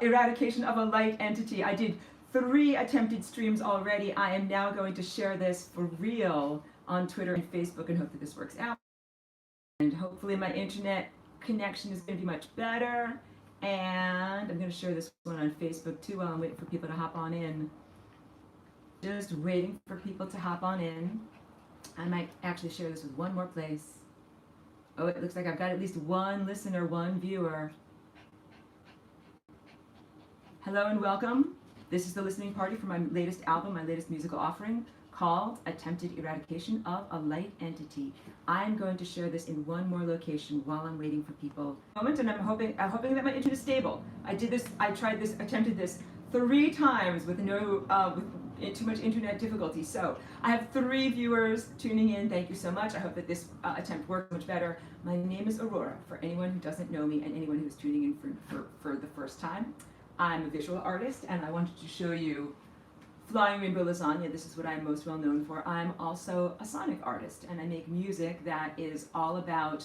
eradication of a light entity. I did 3 attempted streams already. I am now going to share this for real on Twitter and Facebook and hope that this works out. And hopefully my internet connection is going to be much better. And I'm going to share this one on Facebook too while I'm waiting for people to hop on in. Just waiting for people to hop on in. I might actually share this with one more place. Oh, it looks like I've got at least one listener, one viewer. Hello and welcome. This is the listening party for my latest album, my latest musical offering, called Attempted Eradication of a Light Entity. I'm going to share this in one more location while I'm waiting for people. And I'm hoping that my internet is stable. Attempted this 3 times with with too much internet difficulty. So I have 3 viewers tuning in. Thank you so much. I hope that this attempt works much better. My name is Aurora, for anyone who doesn't know me and anyone who's tuning in for the first time. I'm a visual artist, and I wanted to show you Flying Rainbow Lasagna. This is what I'm most well known for. I'm also a sonic artist, and I make music that is all about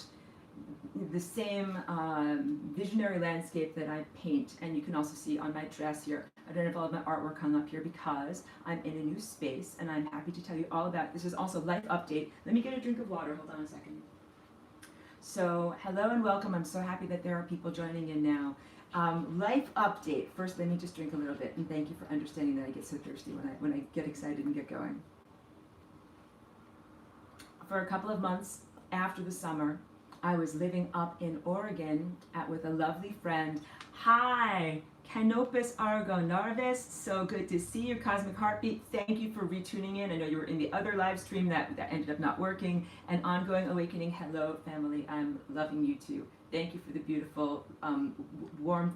the same visionary landscape that I paint. And you can also see on my dress here, I don't have all of my artwork hung up here because I'm in a new space, and I'm happy to tell you all about it. This is also Life Update. Let me get a drink of water. Hold on a second. So hello and welcome. I'm so happy that there are people joining in now. Life update. First, let me just drink a little bit, and thank you for understanding that I get so thirsty when I get excited and get going. For a couple of months after the summer, I was living up in Oregon with a lovely friend. Hi, Canopus Argo Narvis. So good to see you, Cosmic Heartbeat. Thank you for retuning in. I know you were in the other live stream that ended up not working. And Ongoing Awakening. Hello, family. I'm loving you too. Thank you for the beautiful warmth.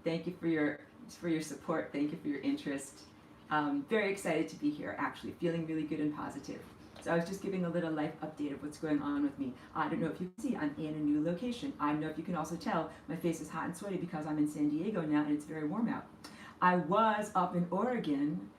Thank you for your support. Thank you for your interest. Very excited to be here, actually. Feeling really good and positive. So I was just giving a little life update of what's going on with me. I don't know if you can see, I'm in a new location. I don't know if you can also tell, my face is hot and sweaty because I'm in San Diego now and it's very warm out. I was up in Oregon,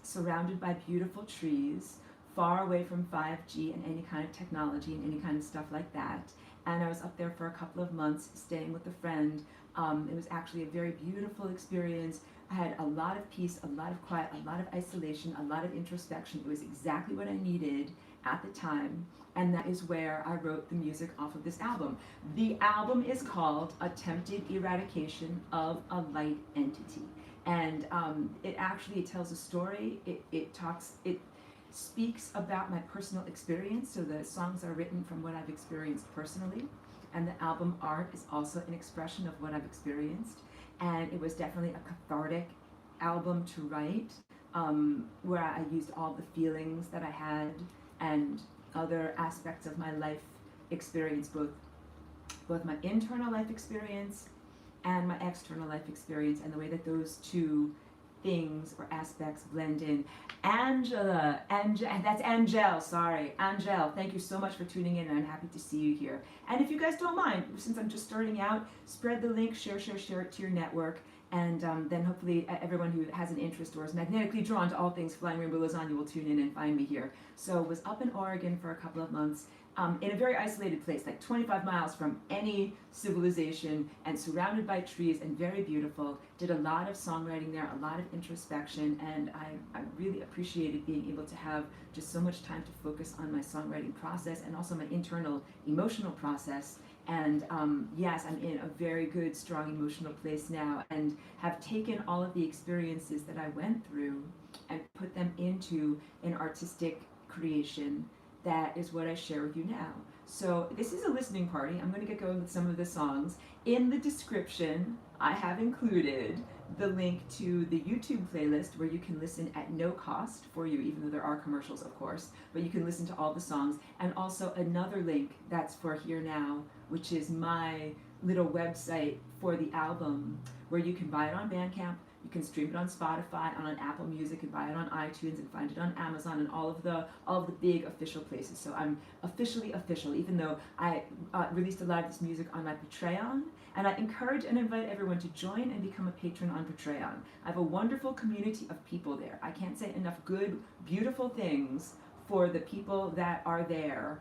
surrounded by beautiful trees, far away from 5G and any kind of technology and any kind of stuff like that. And I was up there for a couple of months staying with a friend. It was actually a very beautiful experience. I had a lot of peace, a lot of quiet, a lot of isolation, a lot of introspection. It was exactly what I needed at the time. And that is where I wrote the music off of this album. The album is called Attempted Eradication of a Light Entity. And it tells a story. It speaks about my personal experience. So the songs are written from what I've experienced personally. And the album art is also an expression of what I've experienced. And it was definitely a cathartic album to write, where I used all the feelings that I had and other aspects of my life experience, both my internal life experience and my external life experience, and the way that those two things or aspects blend in. Angela, that's Angel, sorry. Angel, thank you so much for tuning in, and I'm happy to see you here. And if you guys don't mind, since I'm just starting out, spread the link, share it to your network, and then hopefully everyone who has an interest or is magnetically drawn to all things Flying Rainbow Lasagna will tune in and find me here. So was up in Oregon for a couple of months, in a very isolated place, like 25 miles from any civilization and surrounded by trees and very beautiful. Did a lot of songwriting there, a lot of introspection, and I really appreciated being able to have just so much time to focus on my songwriting process and also my internal emotional process. And yes, I'm in a very good, strong emotional place now and have taken all of the experiences that I went through and put them into an artistic creation. That is what I share with you now. So this is a listening party. I'm going to get going with some of the songs. In the description, I have included the link to the YouTube playlist where you can listen at no cost for you, even though there are commercials, of course, but you can listen to all the songs. And also another link that's for Here Now, which is my little website for the album, where you can buy it on Bandcamp. You can stream it on Spotify, on Apple Music, and buy it on iTunes, and find it on Amazon, and all of the big official places. So I'm officially official, even though I released a lot of this music on my Patreon, and I encourage and invite everyone to join and become a patron on Patreon. I have a wonderful community of people there. I can't say enough good, beautiful things for the people that are there.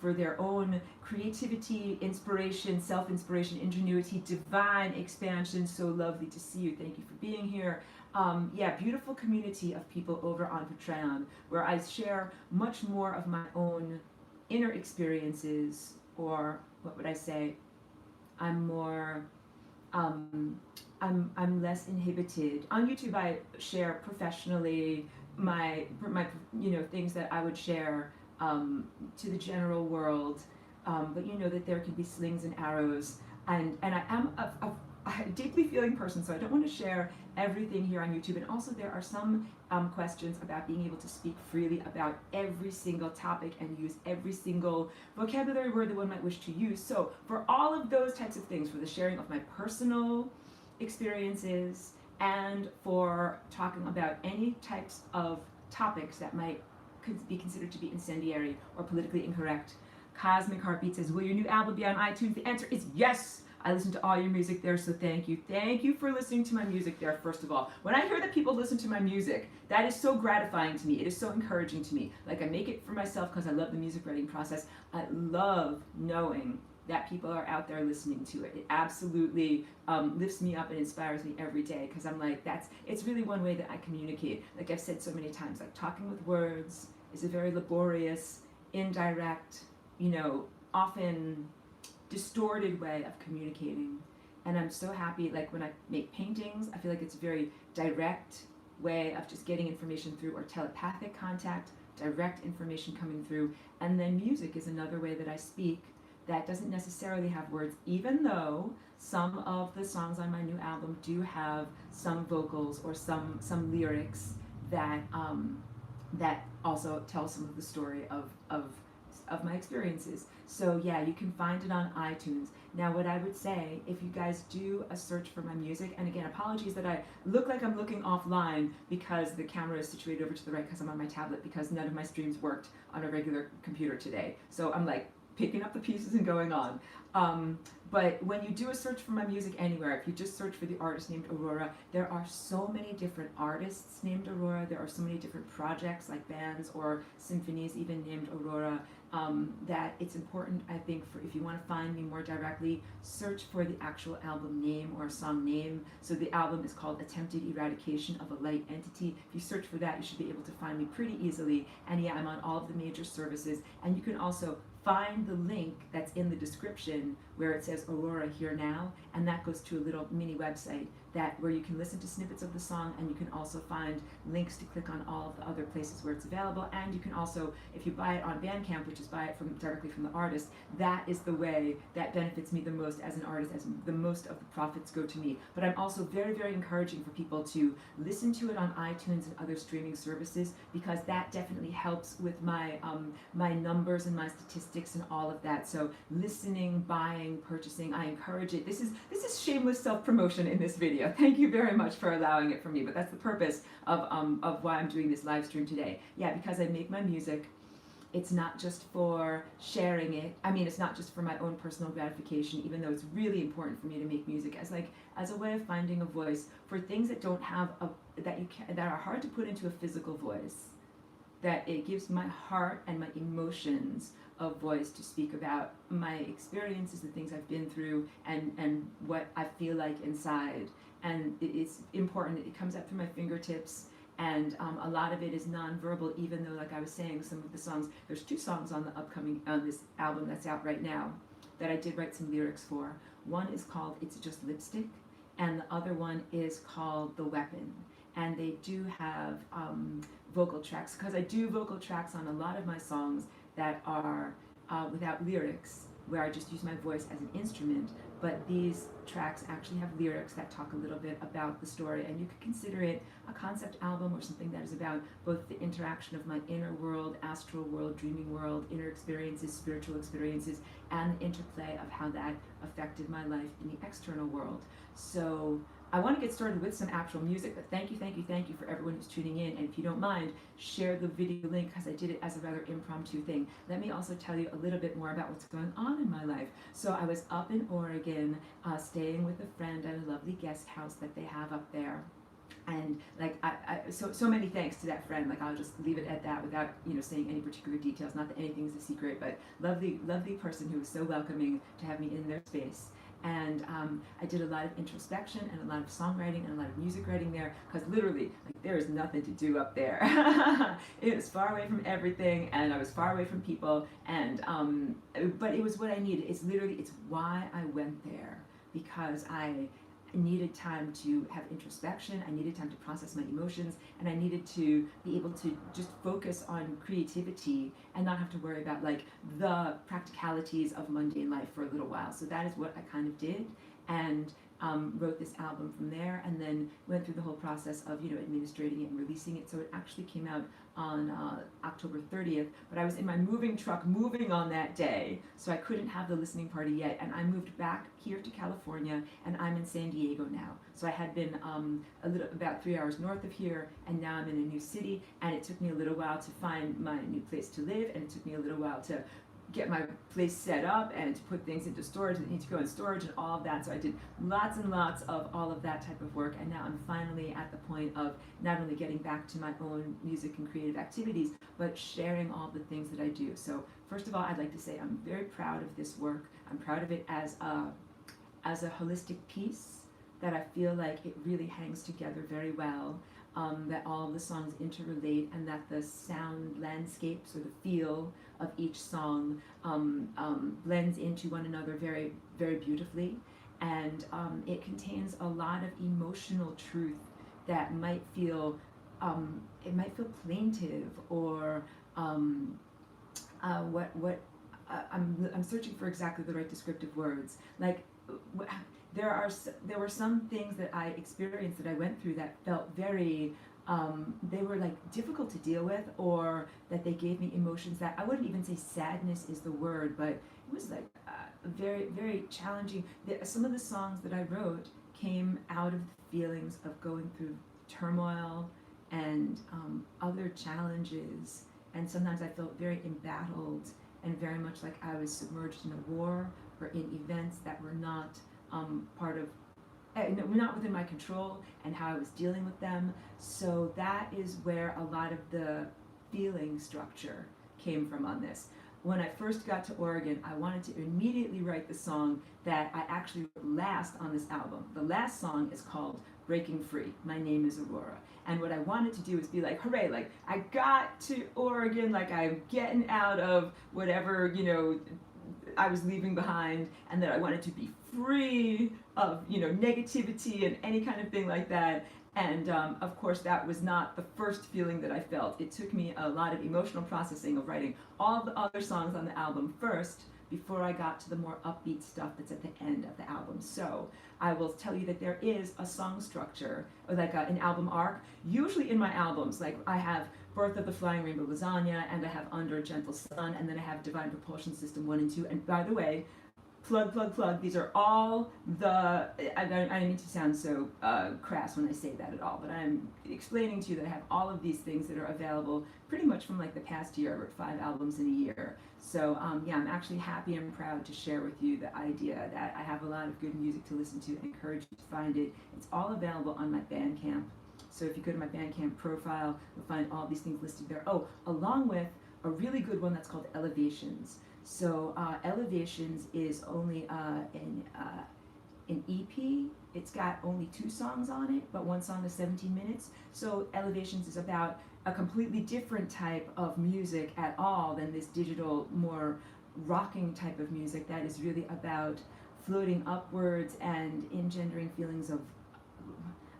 for their own creativity, inspiration, self-inspiration, ingenuity, divine expansion. So lovely to see you. Thank you for being here. Yeah, beautiful community of people over on Patreon, where I share much more of my own inner experiences, or what would I say? I'm more, um, I'm less inhibited. On YouTube, I share professionally my things that I would share to the general world, but you know that there can be slings and arrows, and I am a deeply feeling person, so I don't want to share everything here on YouTube. And also, there are some questions about being able to speak freely about every single topic and use every single vocabulary word that one might wish to use. So, for all of those types of things, for the sharing of my personal experiences and for talking about any types of topics that might be considered to be incendiary or politically incorrect, Cosmic Heartbeat says, will your new album be on iTunes? The answer is yes. I listen to all your music there, so thank you. Thank you for listening to my music there, first of all. When I hear that people listen to my music, that is so gratifying to me. It is so encouraging to me. Like, I make it for myself because I love the music writing process. I love knowing that people are out there listening to it. It absolutely lifts me up and inspires me every day, because I'm like, it's really one way that I communicate. Like I've said so many times, like, talking with words is a very laborious, indirect, often distorted way of communicating. And I'm so happy, like when I make paintings, I feel like it's a very direct way of just getting information through, or telepathic contact, direct information coming through. And then music is another way that I speak that doesn't necessarily have words, even though some of the songs on my new album do have some vocals or some lyrics that that also tell some of the story of my experiences. So yeah, you can find it on iTunes. Now, what I would say, if you guys do a search for my music, and again, apologies that I look like I'm looking offline because the camera is situated over to the right because I'm on my tablet, because none of my streams worked on a regular computer today. So I'm like picking up the pieces and going on. But when you do a search for my music anywhere, if you just search for the artist named Aurora, there are so many different artists named Aurora. There are so many different projects, like bands or symphonies even named Aurora, that it's important, I think, for if you want to find me more directly, search for the actual album name or song name. So the album is called Attempted Eradication of a Light Entity. If you search for that, you should be able to find me pretty easily. And yeah, I'm on all of the major services. And you can also find the link that's in the description where it says Aurora Here Now, and that goes to a little mini website where you can listen to snippets of the song, and you can also find links to click on all of the other places where it's available. And you can also, if you buy it on Bandcamp, which is buy it directly from the artist, that is the way that benefits me the most as an artist, as the most of the profits go to me. But I'm also very, very encouraging for people to listen to it on iTunes and other streaming services, because that definitely helps with my my numbers and my statistics and all of that. So listening, buying, purchasing, I encourage it. This is shameless self-promotion in this video. Thank you very much for allowing it for me, but that's the purpose of why I'm doing this live stream today. Yeah, because I make my music. It's not just for sharing it. I mean, it's not just for my own personal gratification, even though it's really important for me to make music as a way of finding a voice for things that don't have that are hard to put into a physical voice. That it gives my heart and my emotions a voice to speak about my experiences, the things I've been through, and what I feel like inside. And it's important. It comes up through my fingertips, and a lot of it is nonverbal, even though, like I was saying, some of the songs, there's 2 songs on this album that's out right now that I did write some lyrics for. One is called It's Just Lipstick, and the other one is called The Weapon. And they do have vocal tracks, because I do vocal tracks on a lot of my songs that are without lyrics, where I just use my voice as an instrument. But these tracks actually have lyrics that talk a little bit about the story, and you could consider it a concept album, or something that is about both the interaction of my inner world, astral world, dreaming world, inner experiences, spiritual experiences, and the interplay of how that affected my life in the external world. So I want to get started with some actual music, but thank you for everyone who's tuning in. And if you don't mind, share the video link, because I did it as a rather impromptu thing. Let me also tell you a little bit more about what's going on in my life. So I was up in Oregon, staying with a friend at a lovely guest house that they have up there. And like so many thanks to that friend. Like I'll just leave it at that without saying any particular details. Not that anything is a secret, but lovely person who was so welcoming to have me in their space. And I did a lot of introspection and a lot of songwriting and a lot of music writing there, because literally, like, there is nothing to do up there. It was far away from everything, and I was far away from people, and but it was what I needed. It's why I went there, because I needed time to have introspection, I needed time to process my emotions, and I needed to be able to just focus on creativity and not have to worry about like the practicalities of mundane life for a little while. So that is what I kind of did, and wrote this album from there, and then went through the whole process of administrating it and releasing it. So it actually came out on October 30th, but I was in my moving truck moving on that day, so I couldn't have the listening party yet, and I moved back here to California, and I'm in San Diego now. So I had been about 3 hours north of here, and now I'm in a new city, and it took me a little while to find my new place to live, and it took me a little while to get my place set up and to put things into storage that need to go in storage and all of that. So I did lots and lots of all of that type of work, and now I'm finally at the point of not only getting back to my own music and creative activities, but sharing all the things that I do. So first of all, I'd like to say I'm very proud of this work. I'm proud of it as a holistic piece that I feel like it really hangs together very well. That all of the songs interrelate, and that the sound landscapes or the feel of each song blends into one another very, very beautifully. And it contains a lot of emotional truth that might feel plaintive, or I'm searching for exactly the right descriptive words. Like there were some things that I experienced, that I went through, that felt very they were like difficult to deal with, or that they gave me emotions that I wouldn't even say sadness is the word, but it was like very, very challenging. Some of the songs that I wrote came out of the feelings of going through turmoil and other challenges, and sometimes I felt very embattled and very much like I was submerged in a war or in events that were not part of, not within my control, and how I was dealing with them. So that is where a lot of the feeling structure came from on this. When I first got to Oregon, I wanted to immediately write the song that I actually wrote last on this album. The last song is called Breaking Free. My name is Aurora. And what I wanted to do is be like, hooray, like I got to Oregon, like I'm getting out of whatever, I was leaving behind, and that I wanted to be free of negativity and any kind of thing like that. And of course, that was not the first feeling that I felt. It took me a lot of emotional processing of writing all the other songs on the album first, before I got to the more upbeat stuff that's at the end of the album. So I will tell you that there is a song structure, or like an album arc. Usually in my albums, like I have Birth of the Flying Rainbow Lasagna, and I have Under a Gentle Sun, and then I have Divine Propulsion System 1 and 2. And by the way, plug, these are all the, I don't mean to sound so crass when I say that at all, but I'm explaining to you that I have all of these things that are available pretty much from like the past year. I wrote 5 albums in a year. So yeah, I'm actually happy and proud to share with you the idea that I have a lot of good music to listen to. I encourage you to find it. It's all available on my Bandcamp. So if you go to my Bandcamp profile, you'll find all these things listed there. Oh, along with a really good one that's called Elevations. So Elevations is only an EP. It's got only 2 songs on it, but one song is 17 minutes. So Elevations is about a completely different type of music at all than this digital, more rocking type of music that is really about floating upwards and engendering feelings of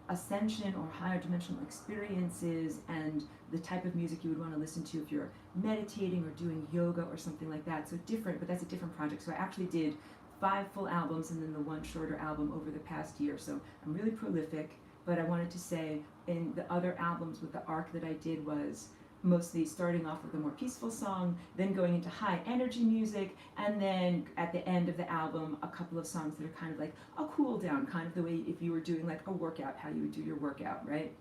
ascension or higher dimensional experiences, and the type of music you would want to listen to if you're meditating or doing yoga or something like that. So different, but that's a different project. So I actually did 5 full albums and then the 1 shorter album over the past year. So I'm really prolific, but I wanted to say in the other albums with the arc that I did was mostly starting off with a more peaceful song, then going into high energy music, and then at the end of the album, a couple of songs that are kind of like a cool down, kind of the way if you were doing like a workout, how you would do your workout, right?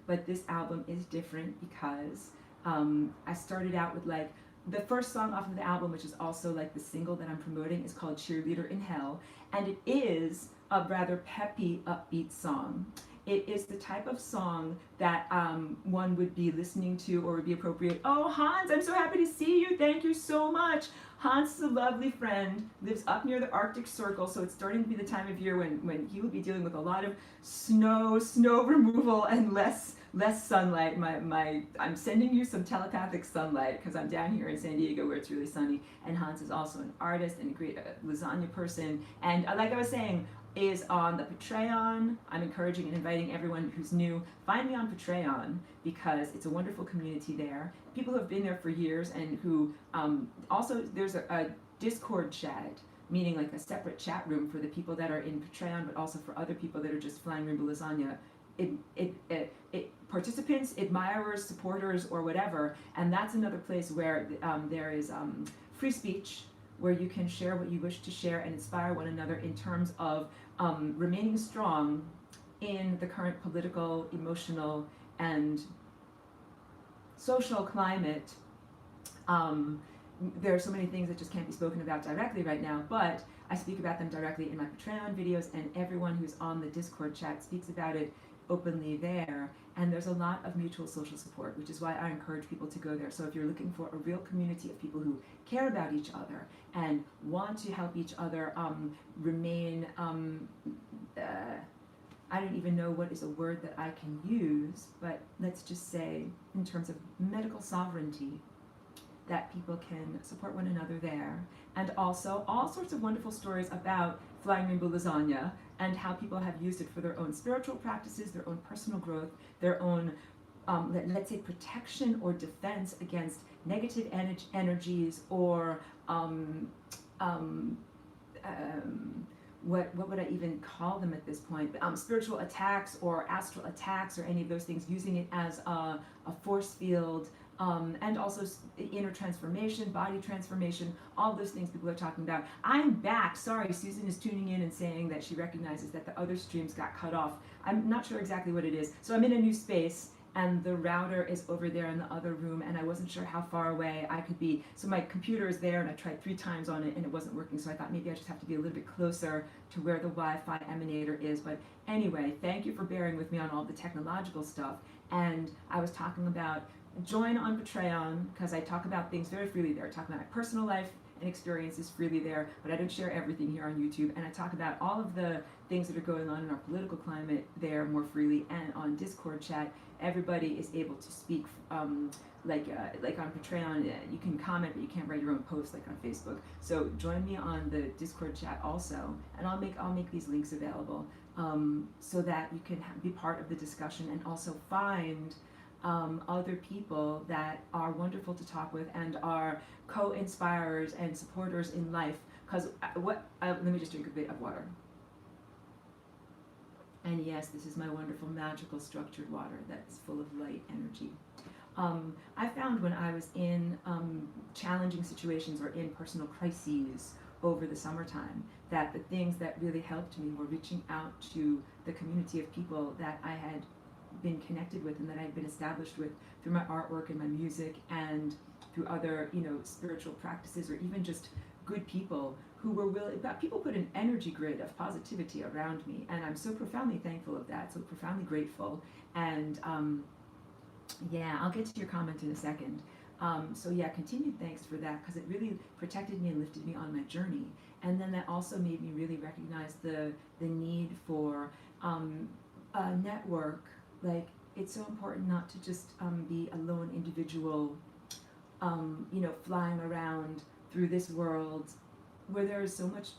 But this album is different because I started out with like, the first song off of the album, which is also like the single that I'm promoting, is called Cheerleader in Hell, and it is a rather peppy, upbeat song. It is the type of song that one would be listening to or would be appropriate. Oh, Hans, I'm so happy to see you. Thank you so much. Hans is a lovely friend, lives up near the Arctic Circle, so it's starting to be the time of year when he will be dealing with a lot of snow removal, and less sunlight. I'm sending you some telepathic sunlight because I'm down here in San Diego where it's really sunny. And Hans is also an artist and a great lasagna person. And like I was saying, is on the Patreon. I'm encouraging and inviting everyone who's new, find me on Patreon because it's a wonderful community there. People who have been there for years and who also, there's a Discord chat, meaning like a separate chat room for the people that are in Patreon, but also for other people that are just flying Rainbow Lasagna. Participants, admirers, supporters, or whatever, and that's another place where there is free speech, where you can share what you wish to share and inspire one another in terms of remaining strong in the current political, emotional, and social climate. There are so many things that just can't be spoken about directly right now, but I speak about them directly in my Patreon videos, and everyone who's on the Discord chat speaks about it openly there, and there's a lot of mutual social support, which is why I encourage people to go there. So if you're looking for a real community of people who care about each other and want to help each other remain, I don't even know what is a word that I can use, but let's just say in terms of medical sovereignty, that people can support one another there. And also all sorts of wonderful stories about Flying Rainbow Lasagna and how people have used it for their own spiritual practices, their own personal growth, their own, let's say, protection or defense against negative energies, or what would I even call them at this point? Spiritual attacks or astral attacks or any of those things, using it as a force field. And also inner transformation, body transformation, all those things people are talking about. I'm back. Sorry, Susan is tuning in and saying that she recognizes that the other streams got cut off. I'm not sure exactly what it is. So I'm in a new space, and the router is over there in the other room, and I wasn't sure how far away I could be. So my computer is there, and I tried 3 times on it, and it wasn't working. So I thought maybe I just have to be a little bit closer to where the Wi-Fi emanator is. But anyway, thank you for bearing with me on all the technological stuff. And I was talking about join on Patreon, because I talk about things very freely there. I talk about my personal life and experiences freely there, but I don't share everything here on YouTube. And I talk about all of the things that are going on in our political climate there more freely. And on Discord chat, everybody is able to speak. Like on Patreon, you can comment, but you can't write your own posts like on Facebook. So join me on the Discord chat also, and I'll make these links available so that you can be part of the discussion and also find other people that are wonderful to talk with and are co-inspirers and supporters in life. Because let me just drink a bit of water. And yes, this is my wonderful, magical, structured water that's full of light energy. I found when I was in challenging situations or in personal crises over the summertime that the things that really helped me were reaching out to the community of people that I had been connected with and that I'd been established with through my artwork and my music and through other, spiritual practices, or even just good people who were willing. People put an energy grid of positivity around me, and I'm so profoundly thankful of that, so profoundly grateful. And I'll get to your comment in a second. Continued thanks for that, because it really protected me and lifted me on my journey. And then that also made me really recognize the need for a network. Like, it's so important not to just be a lone individual, flying around through this world where there is so much.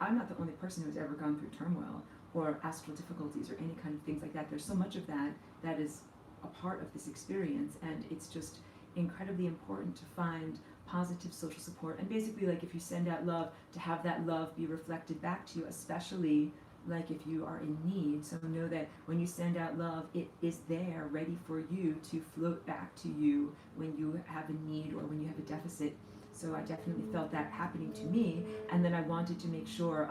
I'm not the only person who's ever gone through turmoil or astral difficulties or any kind of things like that. There's so much of that is a part of this experience, and it's just incredibly important to find positive social support. And basically, like, if you send out love, to have that love be reflected back to you, especially like if you are in need. So know that when you send out love, it is there ready for you to float back to you when you have a need or when you have a deficit. So I definitely felt that happening to me, and then I wanted to make sure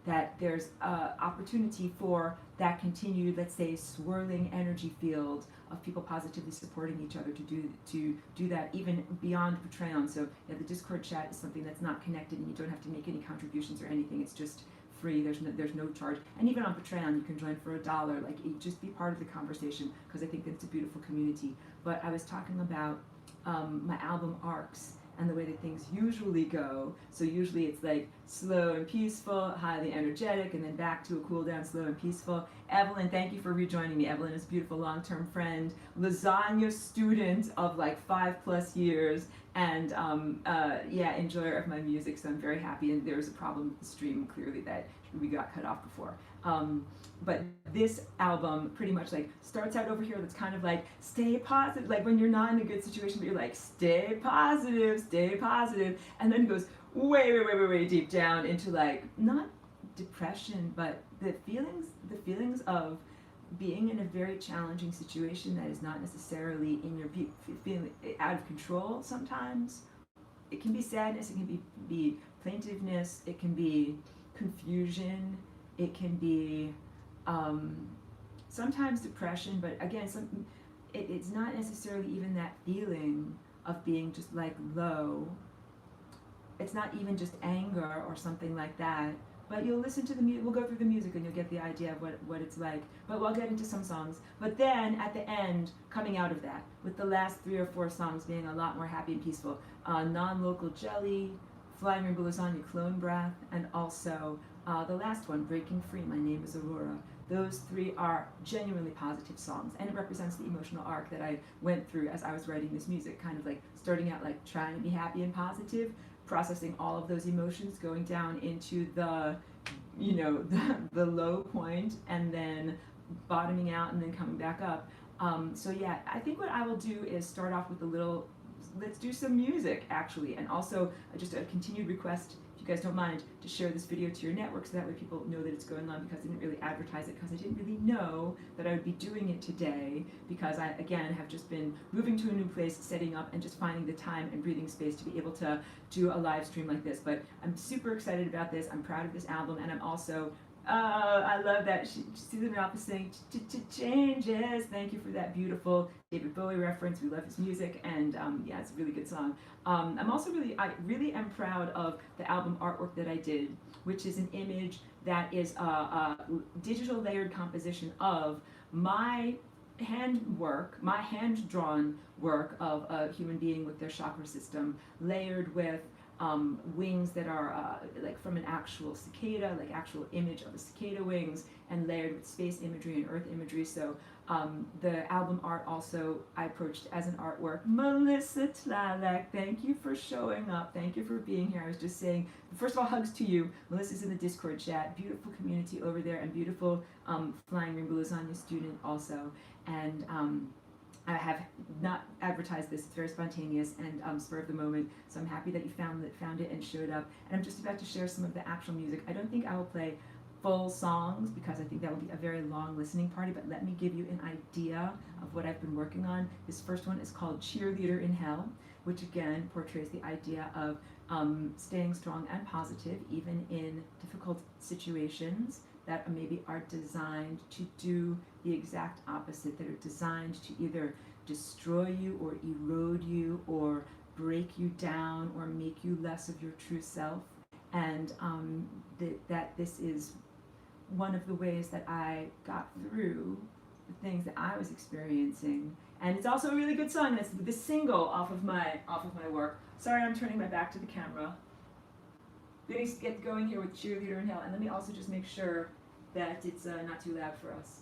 that there's opportunity for that continued, let's say, swirling energy field of people positively supporting each other to do that even beyond Patreon. So the Discord chat is something that's not connected, and you don't have to make any contributions or anything. It's just free. There's no charge. And even on Patreon, you can join for $1. Like, just be part of the conversation, because I think it's a beautiful community. But I was talking about my album arcs and the way that things usually go. So usually it's like slow and peaceful, highly energetic, and then back to a cool down, slow and peaceful. Evelyn, thank you for rejoining me. Evelyn is a beautiful long-term friend, lasagna student of like 5+ years, and yeah, enjoyer of my music. So I'm very happy. And there's a problem with the stream, clearly, that we got cut off before. But this album pretty much like starts out over here. That's kind of like stay positive, like when you're not in a good situation, but you're like stay positive, and then goes way deep down into like not depression, but the feelings of being in a very challenging situation that is not necessarily in your feeling out of control. Sometimes it can be sadness, it can be plaintiveness, it can be confusion, it can be sometimes depression, but again, it's not necessarily even that feeling of being just like low. It's not even just anger or something like that. But you'll listen to the music, we'll go through the music and you'll get the idea of what it's like. But we'll get into some songs. But then at the end, coming out of that, with the last 3 or 4 songs being a lot more happy and peaceful, Non-Local Jelly, Flying Rainbow Lasagna, Clone Breath, and also the last one, Breaking Free, My Name is Aurora. Those 3 are genuinely positive songs, and it represents the emotional arc that I went through as I was writing this music, kind of like starting out like trying to be happy and positive, processing all of those emotions, going down into the, you know, the low point, and then bottoming out and then coming back up. So yeah, I think what I will do is start off with a little, let's do some music actually, and also just a continued request, if you guys don't mind, to share this video to your network so that way people know that it's going on, because I didn't really advertise it, because I didn't really know that I would be doing it today, because I, again, have just been moving to a new place, setting up, and just finding the time and breathing space to be able to do a live stream like this. But I'm super excited about this. I'm proud of this album, and I'm also I love that she's in the office saying changes. Thank you for that beautiful David Bowie reference. We love his music, and yeah, it's a really good song. I'm also I really am proud of the album artwork that I did, which is an image that is a digital layered composition of my handwork, my hand-drawn work of a human being with their chakra system, layered with wings that are like from an actual cicada, like actual image of a cicada wings, and layered with space imagery and earth imagery. So the album art also I approached as an artwork. Melissa Tlalek, thank you for showing up. Thank you for being here. I was just saying, first of all, hugs to you. Melissa's in the Discord chat. Beautiful community over there, and beautiful Flying Rainbow Lasagna student also. And I have not advertised this. It's very spontaneous and spur of the moment. So I'm happy that you found it and showed up. And I'm just about to share some of the actual music. I don't think I will play full songs because I think that will be a very long listening party, but let me give you an idea of what I've been working on. This first one is called Cheerleader in Hell, which again portrays the idea of staying strong and positive even in difficult situations that maybe are designed to do the exact opposite, that are designed to either destroy you or erode you or break you down or make you less of your true self. And that this is one of the ways that I got through the things that I was experiencing. And it's also a really good song, and it's the single off of my work. Sorry, I'm turning my back to the camera. We're going to get going here with Cheerleader in Hell, and let me also just make sure that it's not too loud for us.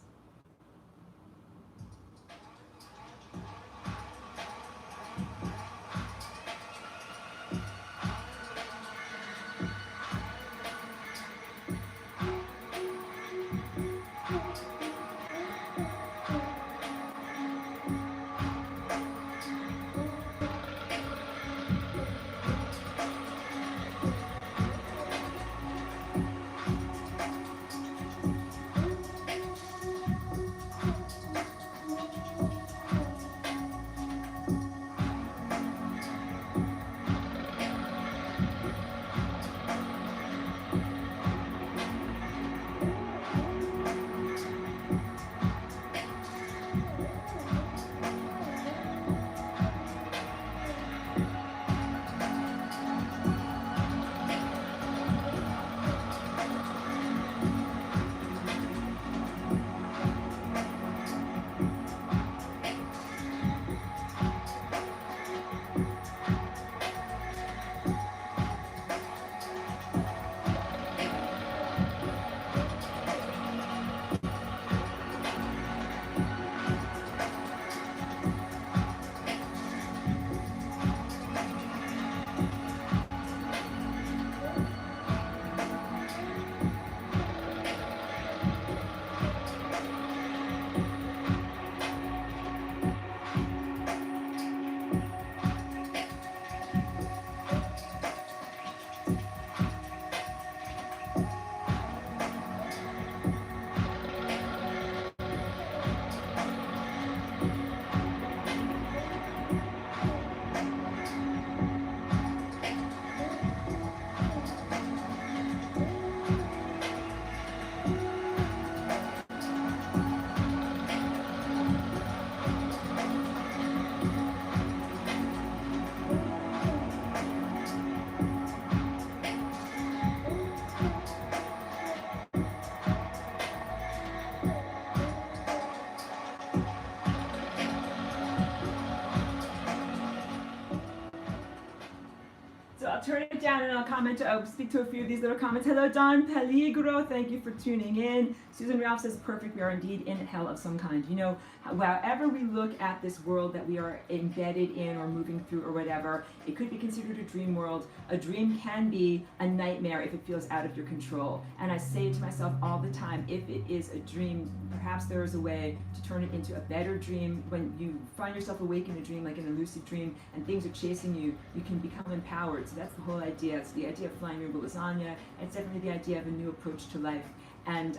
turn it down and I'll comment. I'll speak to a few of these little comments. Hello, Don Peligro. Thank you for tuning in. Susan Ralph says, perfect. We are indeed in hell of some kind. You know, however we look at this world that we are embedded in or moving through or whatever, it could be considered a dream world. A dream can be a nightmare if it feels out of your control. And I say to myself all the time, if it is a dream, perhaps there is a way to turn it into a better dream. When you find yourself awake in a dream, like in a lucid dream, and things are chasing you, you can become empowered. So that's the whole idea. It's the idea of flying your lasagna. It's definitely the idea of a new approach to life. And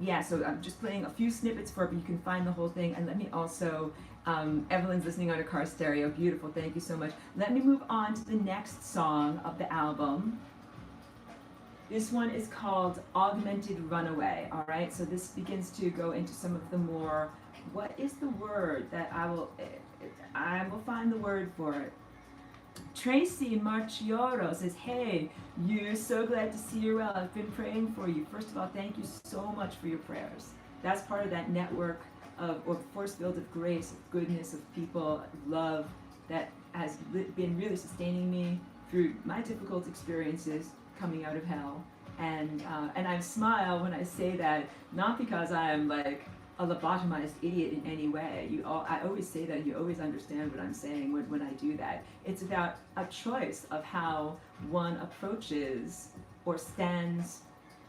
yeah, so I'm just playing a few snippets for it, but you can find the whole thing. And let me also, Evelyn's listening on a car stereo. Beautiful, thank you so much. Let me move on to the next song of the album. This one is called Augmented Runaway, all right? So this begins to go into some of the more, what is the word that I will find the word for it. Tracy Marchioro says, hey, you're so glad to see you well. I've been praying for you. First of all, thank you so much for your prayers. That's part of that network of, or force field of grace, of goodness, of people, of love that has been really sustaining me through my difficult experiences coming out of hell. And I smile when I say that, not because I am like a lobotomized idiot in any way. I always say that, you always understand what I'm saying when I do that. It's about a choice of how one approaches or stands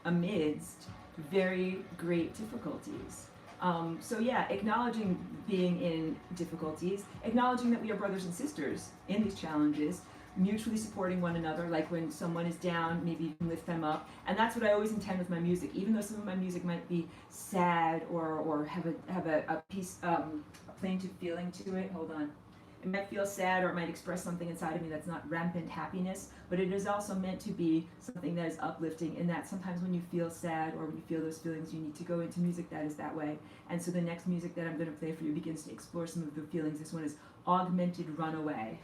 amidst very great difficulties. So yeah, acknowledging being in difficulties, acknowledging that we are brothers and sisters in these challenges, mutually supporting one another, like when someone is down, maybe you can lift them up. And that's what I always intend with my music, even though some of my music might be sad or have a piece, a plaintive feeling to it. Hold on. It might feel sad, or it might express something inside of me that's not rampant happiness, but it is also meant to be something that is uplifting, in that sometimes when you feel sad or when you feel those feelings, you need to go into music that is that way. And so the next music that I'm going to play for you begins to explore some of the feelings. This one is Augmented Runaway.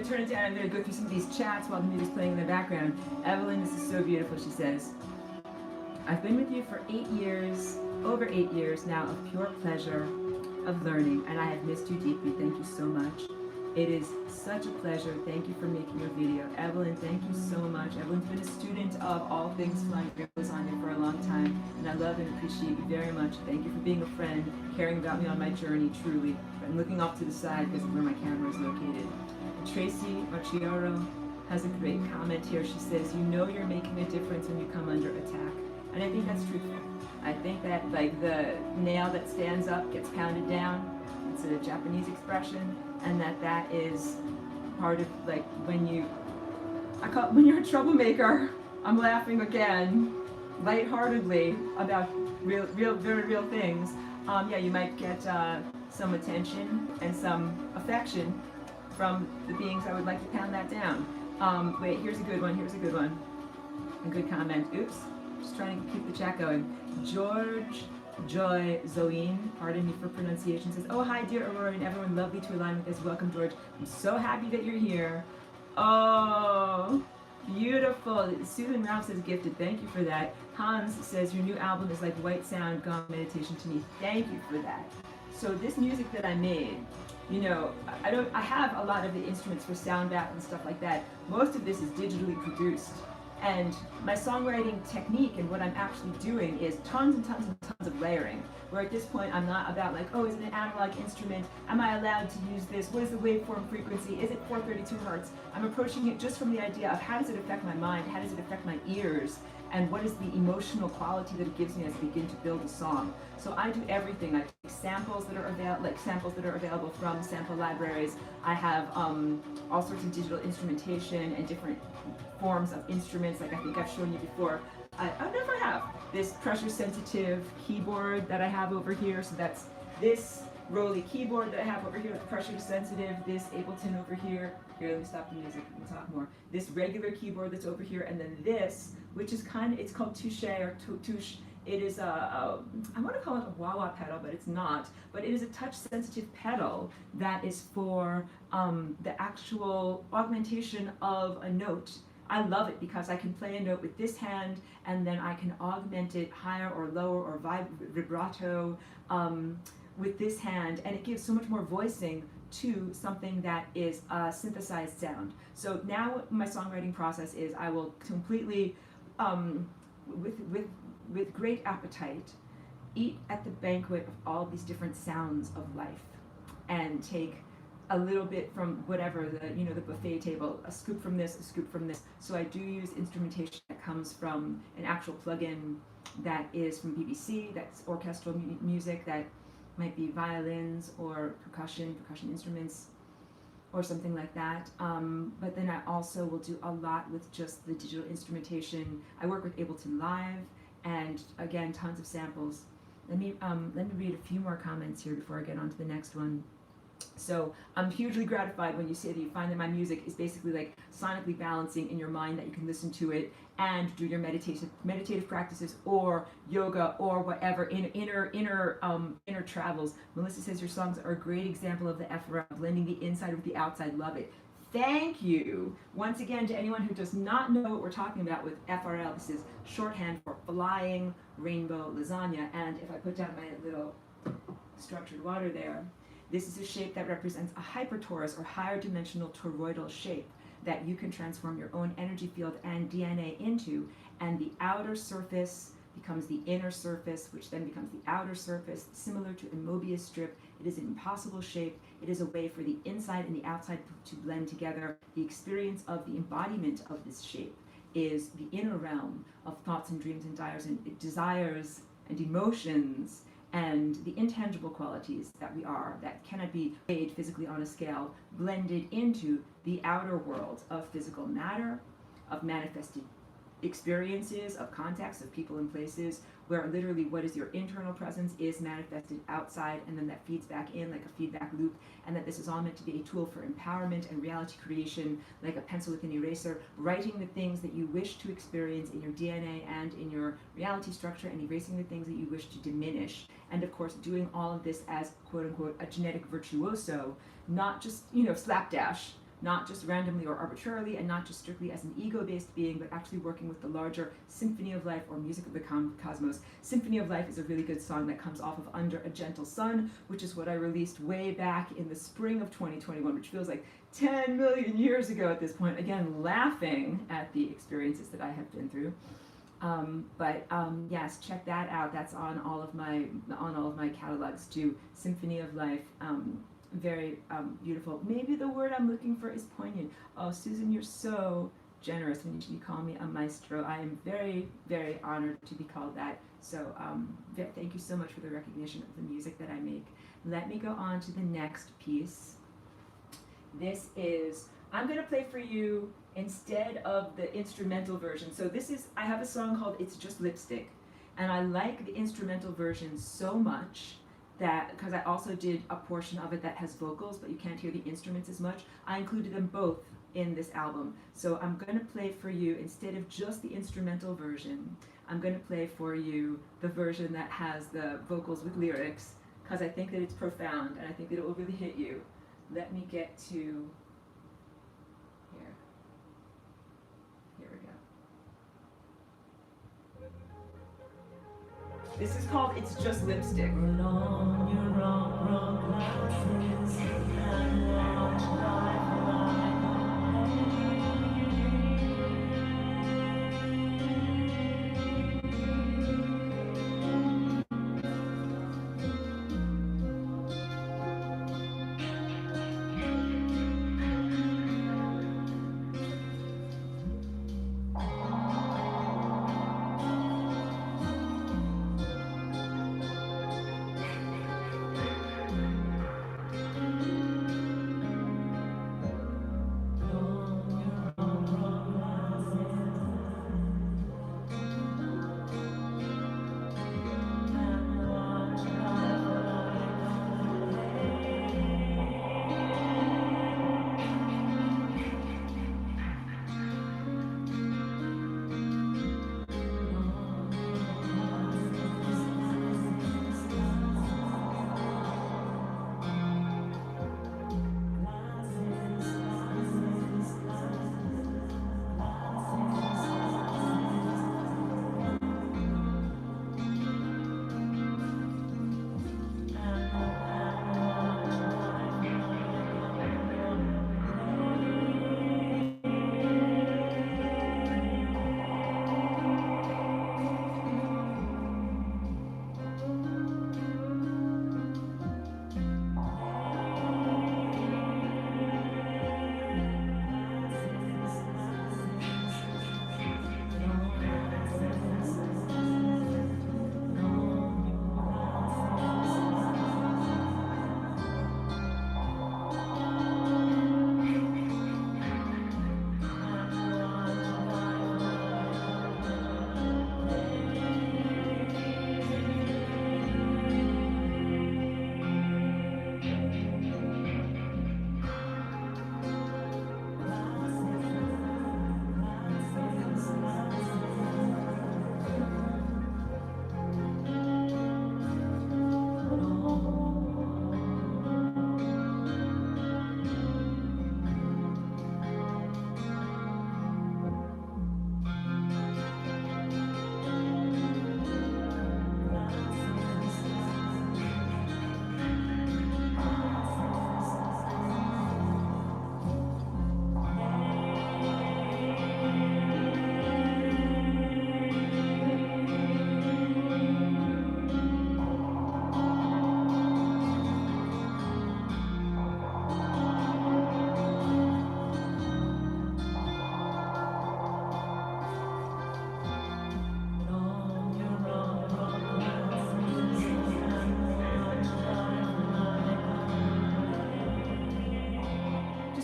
Turn it down. I'm going to go through some of these chats while the music's playing in the background. Evelyn, this is so beautiful. She says, I've been with you for 8 years, over 8 years now, of pure pleasure, of learning, and I have missed you deeply. Thank you so much. It is such a pleasure. Thank you for making your video. Evelyn, thank you so much. Evelyn's been a student of all things flying lasagna for a long time, and I love and appreciate you very much. Thank you for being a friend, caring about me on my journey, truly. I'm looking off to the side because of where my camera is located. Tracy Marchioro has a great comment here. She says, you know you're making a difference when you come under attack. And I think that's truthful. I think that like the nail that stands up gets pounded down. It's a Japanese expression, and that is part of like when when you're a troublemaker. I'm laughing again, lightheartedly about very real things. Yeah, you might get some attention and some affection from the beings I would like to pound that down. Wait, here's a good one. Here's a good one. A good comment. Oops. Just trying to keep the chat going. George Joy Zoine, pardon me for pronunciation, says, "Oh, hi, dear Aurora and everyone. Lovely to align with us. Welcome, George. I'm so happy that you're here. Oh, beautiful." Susan Ralph says, "Gifted." Thank you for that. Hans says, "Your new album is like white sound gone meditation to me." Thank you for that. So this music that I made, you know, I have a lot of the instruments for sound bath and stuff like that. Most of this is digitally produced. And my songwriting technique and what I'm actually doing is tons and tons and tons of layering. Where at this point I'm not about like, oh, is it an analog instrument? Am I allowed to use this? What is the waveform frequency? Is it 432 hertz? I'm approaching it just from the idea of how does it affect my mind? How does it affect my ears? And what is the emotional quality that it gives me as I begin to build a song? So I do everything. I take samples that are available from sample libraries. I have all sorts of digital instrumentation and different forms of instruments, like I think I've shown you before. I never have this pressure sensitive keyboard that I have over here. So that's this Rolly keyboard that I have over here with pressure sensitive, this Ableton over here. Here, let me stop the music and talk more. This regular keyboard that's over here, and then this, which is it's called touche or touche. It is I want to call it a wah-wah pedal, but it's not. But it is a touch-sensitive pedal that is for the actual augmentation of a note. I love it because I can play a note with this hand, and then I can augment it higher or lower or vibrato with this hand, and it gives so much more voicing to something that is a synthesized sound. So now my songwriting process is I will completely, with great appetite, eat at the banquet of all these different sounds of life, and take a little bit from whatever the buffet table, a scoop from this, a scoop from this. So I do use instrumentation that comes from an actual plugin that is from BBC, that's orchestral music that might be violins or percussion instruments or something like that. But then I also will do a lot with just the digital instrumentation. I work with Ableton Live, and again, tons of samples. Let me read a few more comments here before I get on to the next one. So I'm hugely gratified when you say that you find that my music is basically like sonically balancing in your mind, that you can listen to it and do your meditative practices or yoga or whatever inner travels. Melissa says your songs are a great example of the FRL, blending the inside with the outside. Love it. Thank you. Once again, to anyone who does not know what we're talking about with FRL, this is shorthand for Flying Rainbow Lasagna. And if I put down my little structured water there, this is a shape that represents a hypertorus or higher dimensional toroidal shape that you can transform your own energy field and DNA into, and the outer surface becomes the inner surface, which then becomes the outer surface, similar to a Mobius strip. It is an impossible shape. It is a way for the inside and the outside to blend together. The experience of the embodiment of this shape is the inner realm of thoughts and dreams and desires and emotions, and the intangible qualities that we are, that cannot be weighed physically on a scale, blended into the outer world of physical matter, of manifested experiences, of contacts, of people and places, where literally what is your internal presence is manifested outside, and then that feeds back in like a feedback loop, and that this is all meant to be a tool for empowerment and reality creation, like a pencil with an eraser, writing the things that you wish to experience in your DNA and in your reality structure, and erasing the things that you wish to diminish. And of course, doing all of this as quote-unquote a genetic virtuoso, not just, slapdash, not just randomly or arbitrarily, and not just strictly as an ego-based being, but actually working with the larger symphony of life or music of the cosmos. Symphony of Life is a really good song that comes off of Under a Gentle Sun, which is what I released way back in the spring of 2021, which feels like 10 million years ago at this point. Again, laughing at the experiences that I have been through. Yes, check that out. That's on all of my catalogs too. Symphony of Life. Very beautiful. Maybe the word I'm looking for is poignant. Oh, Susan, you're so generous when you should be calling me a maestro. I am very, very honored to be called that. So thank you so much for the recognition of the music that I make. Let me go on to the next piece. This is, I'm going to play for you instead of the instrumental version. So this is, I have a song called It's Just Lipstick. And I like the instrumental version so much that, because I also did a portion of it that has vocals, but you can't hear the instruments as much, I included them both in this album. So I'm going to play for you, instead of just the instrumental version, I'm going to play for you the version that has the vocals with lyrics, because I think that it's profound and I think that it will really hit you. Let me get to here. Here we go. This is called It's Just Lipstick. Put on your wrong glasses and watch life.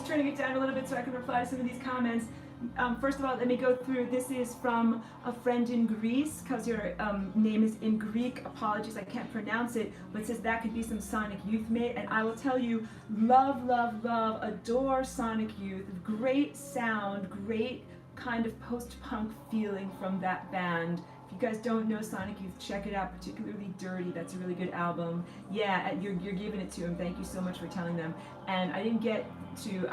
Turning it down a little bit so I can reply to some of these comments. First of all, let me go through. This is from a friend in Greece, because your name is in Greek. Apologies, I can't pronounce it, but it says that could be some Sonic Youth mate. And I will tell you, love, love, love, adore Sonic Youth. Great sound, great kind of post-punk feeling from that band. If you guys don't know Sonic Youth, check it out, particularly Dirty. That's a really good album. Yeah, you're giving it to them. Thank you so much for telling them. And I didn't get to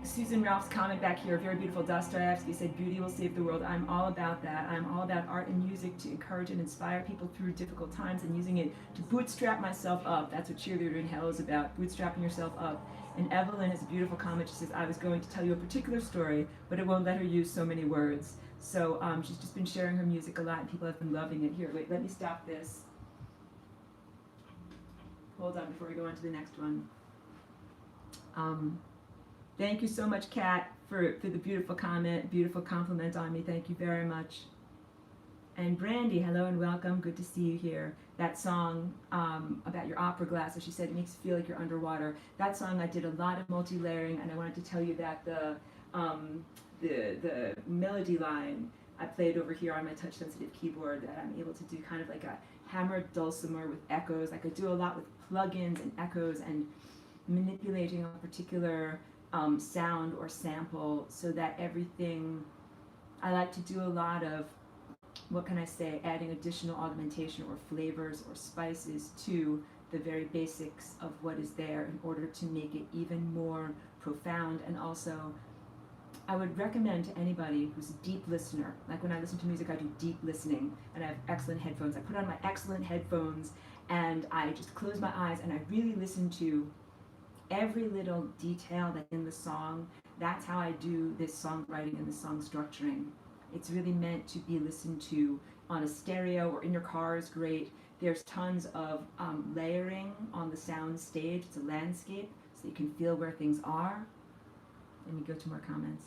Susan Ralph's comment back here, very beautiful. Dostoevsky said, beauty will save the world. I'm all about that. I'm all about art and music to encourage and inspire people through difficult times, and using it to bootstrap myself up. That's what Cheerleader in Hell is about, bootstrapping yourself up. And Evelyn has a beautiful comment. She says, I was going to tell you a particular story, but it won't let her use so many words. So she's just been sharing her music a lot, and people have been loving it. Here, wait, let me stop this. Hold on before we go on to the next one. Thank you so much, Kat, for the beautiful comment, beautiful compliment on me. Thank you very much. And Brandy, hello and welcome. Good to see you here. That song about your opera glass, as she said, it makes you feel like you're underwater. That song, I did a lot of multi-layering, and I wanted to tell you that the melody line I played over here on my touch-sensitive keyboard, that I'm able to do kind of like a hammered dulcimer with echoes. I could do a lot with plugins and echoes and manipulating a particular sound or sample so that everything, I like to do a lot of, what can I say, adding additional augmentation or flavors or spices to the very basics of what is there in order to make it even more profound. And also, I would recommend to anybody who's a deep listener, like when I listen to music, I do deep listening, and I have excellent headphones. I put on my excellent headphones and I just close my eyes and I really listen to every little detail that's in the song. That's how I do this songwriting and this song structuring. It's really meant to be listened to on a stereo or in your car is great. There's tons of layering on the sound stage. It's a landscape, so you can feel where things are. Let me go to more comments.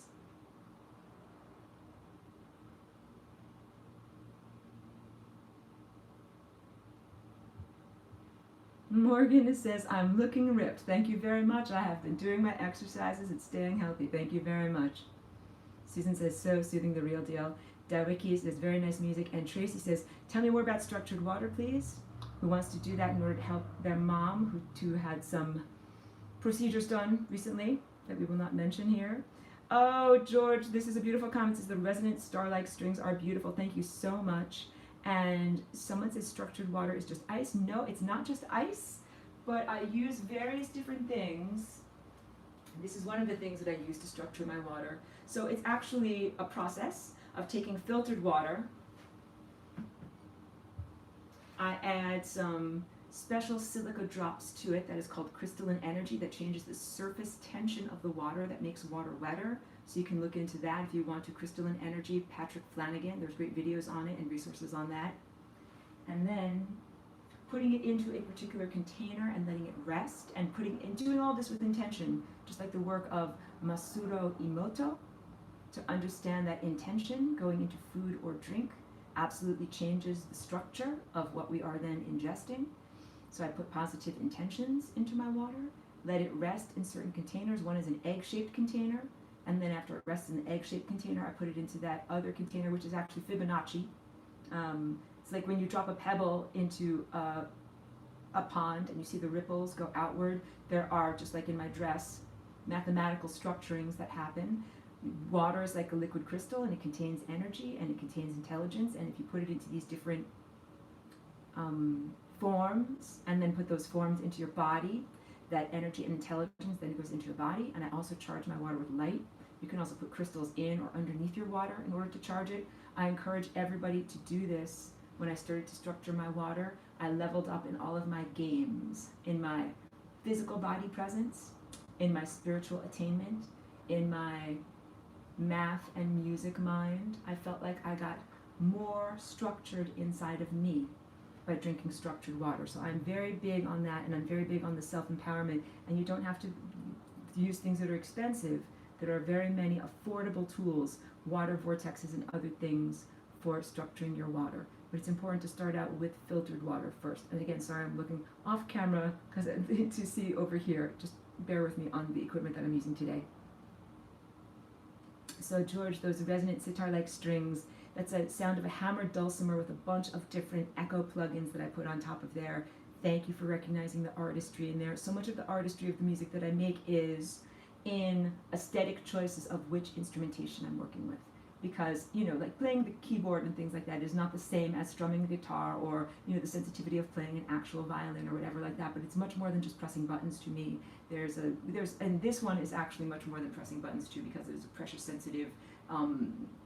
Morgan says, I'm looking ripped. Thank you very much. I have been doing my exercises and staying healthy. Thank you very much. Susan says, so soothing, the real deal. Dawiki says, very nice music. And Tracy says, tell me more about structured water, please. Who wants to do that in order to help their mom, who had some procedures done recently that we will not mention here. Oh, George, this is a beautiful comment. It says, the resonant star-like strings are beautiful. Thank you so much. And someone says structured water is just ice. No, it's not just ice, but I use various different things. This is one of the things that I use to structure my water. So it's actually a process of taking filtered water. I add some special silica drops to it that is called crystalline energy that changes the surface tension of the water that makes water wetter. So you can look into that if you want to. Crystalline energy, Patrick Flanagan, there's great videos on it and resources on that. And then putting it into a particular container and letting it rest and doing all this with intention, just like the work of Masuro Emoto, to understand that intention going into food or drink absolutely changes the structure of what we are then ingesting. So I put positive intentions into my water, let it rest in certain containers. One is an egg-shaped container, and then after it rests in the egg-shaped container, I put it into that other container, which is actually Fibonacci. It's like when you drop a pebble into a pond and you see the ripples go outward. There are, just like in my dress, mathematical structurings that happen. Water is like a liquid crystal, and it contains energy and it contains intelligence, and if you put it into these different forms and then put those forms into your body, that energy and intelligence then goes into your body. And I also charge my water with light. You can also put crystals in or underneath your water in order to charge it. I encourage everybody to do this. When I started to structure my water, I leveled up in all of my games, in my physical body presence, in my spiritual attainment, in my math and music mind. I felt like I got more structured inside of me by drinking structured water. So I'm very big on that, and I'm very big on the self-empowerment. And you don't have to use things that are expensive. There are very many affordable tools, water vortexes and other things for structuring your water. But it's important to start out with filtered water first. And again, sorry, I'm looking off camera because I need to see over here. Just bear with me on the equipment that I'm using today. So George, those resonant sitar-like strings, that's a sound of a hammered dulcimer with a bunch of different echo plugins that I put on top of there. Thank you for recognizing the artistry in there. So much of the artistry of the music that I make is in aesthetic choices of which instrumentation I'm working with. Because, you know, like playing the keyboard and things like that is not the same as strumming the guitar, or, you know, the sensitivity of playing an actual violin or whatever like that. But it's much more than just pressing buttons to me. And this one is actually much more than pressing buttons too, because it is a pressure sensitive,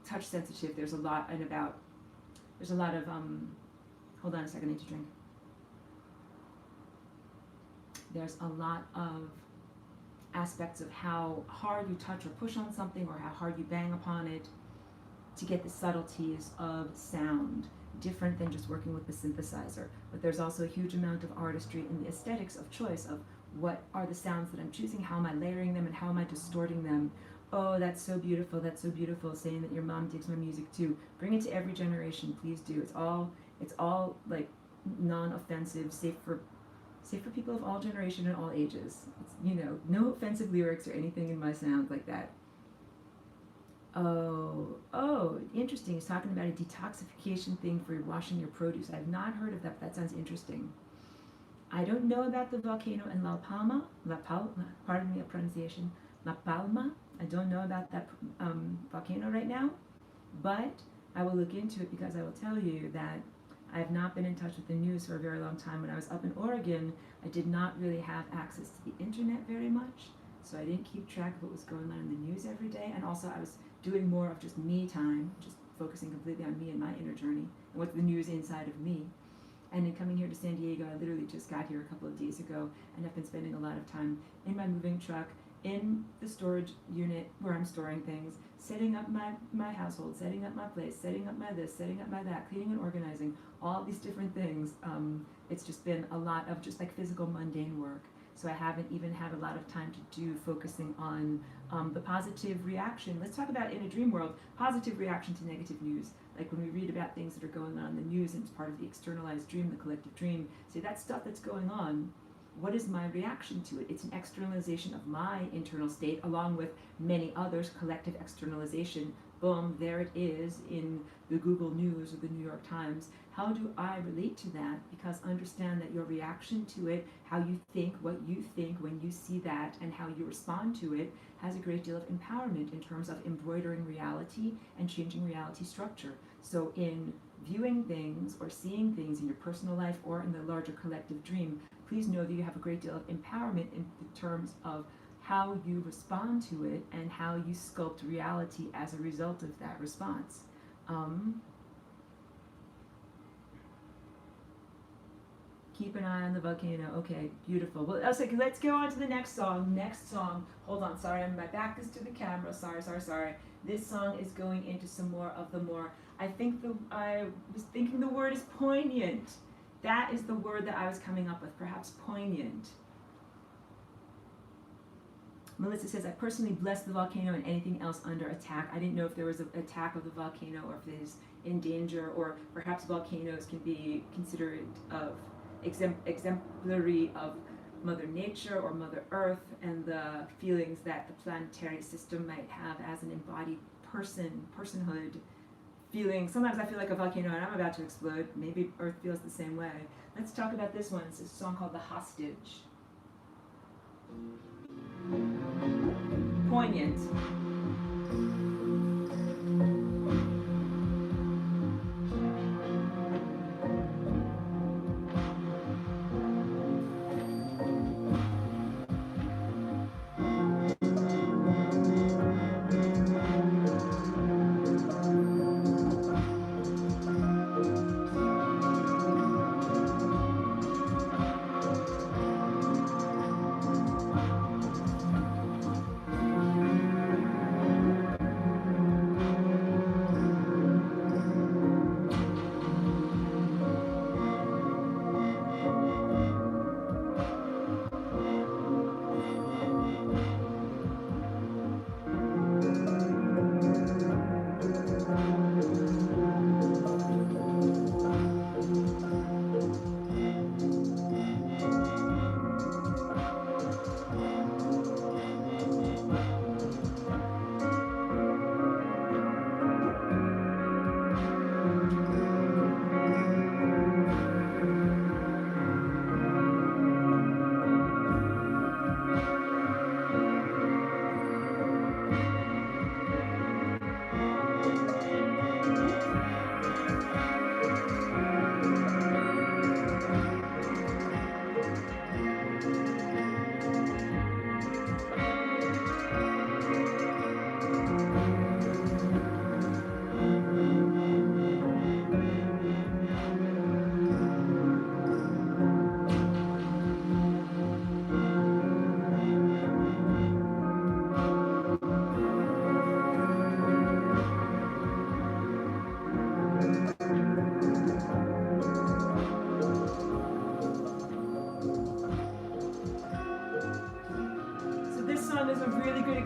touch sensitive. There's a lot of, hold on a second, I need to drink. There's a lot of aspects of how hard you touch or push on something, or how hard you bang upon it, to get the subtleties of sound, different than just working with the synthesizer. But there's also a huge amount of artistry in the aesthetics of choice of what are the sounds that I'm choosing, how am I layering them, and how am I distorting them Oh, that's so beautiful. That's so beautiful. Saying that your mom digs my music too. Bring it to every generation, please do. It's all like non-offensive, safe for people of all generation and all ages. It's, no offensive lyrics or anything in my sound like that. Oh, interesting. He's talking about a detoxification thing for washing your produce. I've not heard of that. That sounds interesting. I don't know about the volcano in pardon me, a pronunciation, La Palma. I don't know about that volcano right now, but I will look into it because I will tell you that I have not been in touch with the news for a very long time. When I was up in Oregon, I did not really have access to the internet very much, so I didn't keep track of what was going on in the news every day, and also I was doing more of just me time, just focusing completely on me and my inner journey, and what's the news inside of me. And in coming here to San Diego, I literally just got here a couple of days ago, and I've been spending a lot of time in my moving truck, in the storage unit where I'm storing things, setting up my household, setting up my place, setting up my this, setting up my that, cleaning and organizing, all these different things. It's just been a lot of just like physical mundane work. So I haven't even had a lot of time to do focusing on the positive reaction. Let's talk about, in a dream world, positive reaction to negative news. Like when we read about things that are going on in the news and it's part of the externalized dream, the collective dream, say that stuff that's going on, what is my reaction to it? It's an externalization of my internal state along with many others, collective externalization. Boom, there it is in the Google News or the New York Times. How do I relate to that? Because understand that your reaction to it, how you think, what you think when you see that, and how you respond to it has a great deal of empowerment in terms of embroidering reality and changing reality structure. So in viewing things or seeing things in your personal life or in the larger collective dream, please know that you have a great deal of empowerment in terms of how you respond to it and how you sculpt reality as a result of that response. Keep an eye on the volcano. Okay, beautiful. Well, okay, let's go on to the next song. Next song. Hold on, sorry, my back is to the camera. Sorry. This song is going into some more of the more, I was thinking the word is poignant. That is the word that I was coming up with, perhaps poignant. Melissa says, I personally bless the volcano and anything else under attack. I didn't know if there was an attack of the volcano or if it is in danger, or perhaps volcanoes can be considered of exemplary of Mother Nature or Mother Earth and the feelings that the planetary system might have as an embodied personhood. Feeling, sometimes I feel like a volcano and I'm about to explode. Maybe Earth feels the same way. Let's talk about this one. It's a song called The Hostage. Poignant.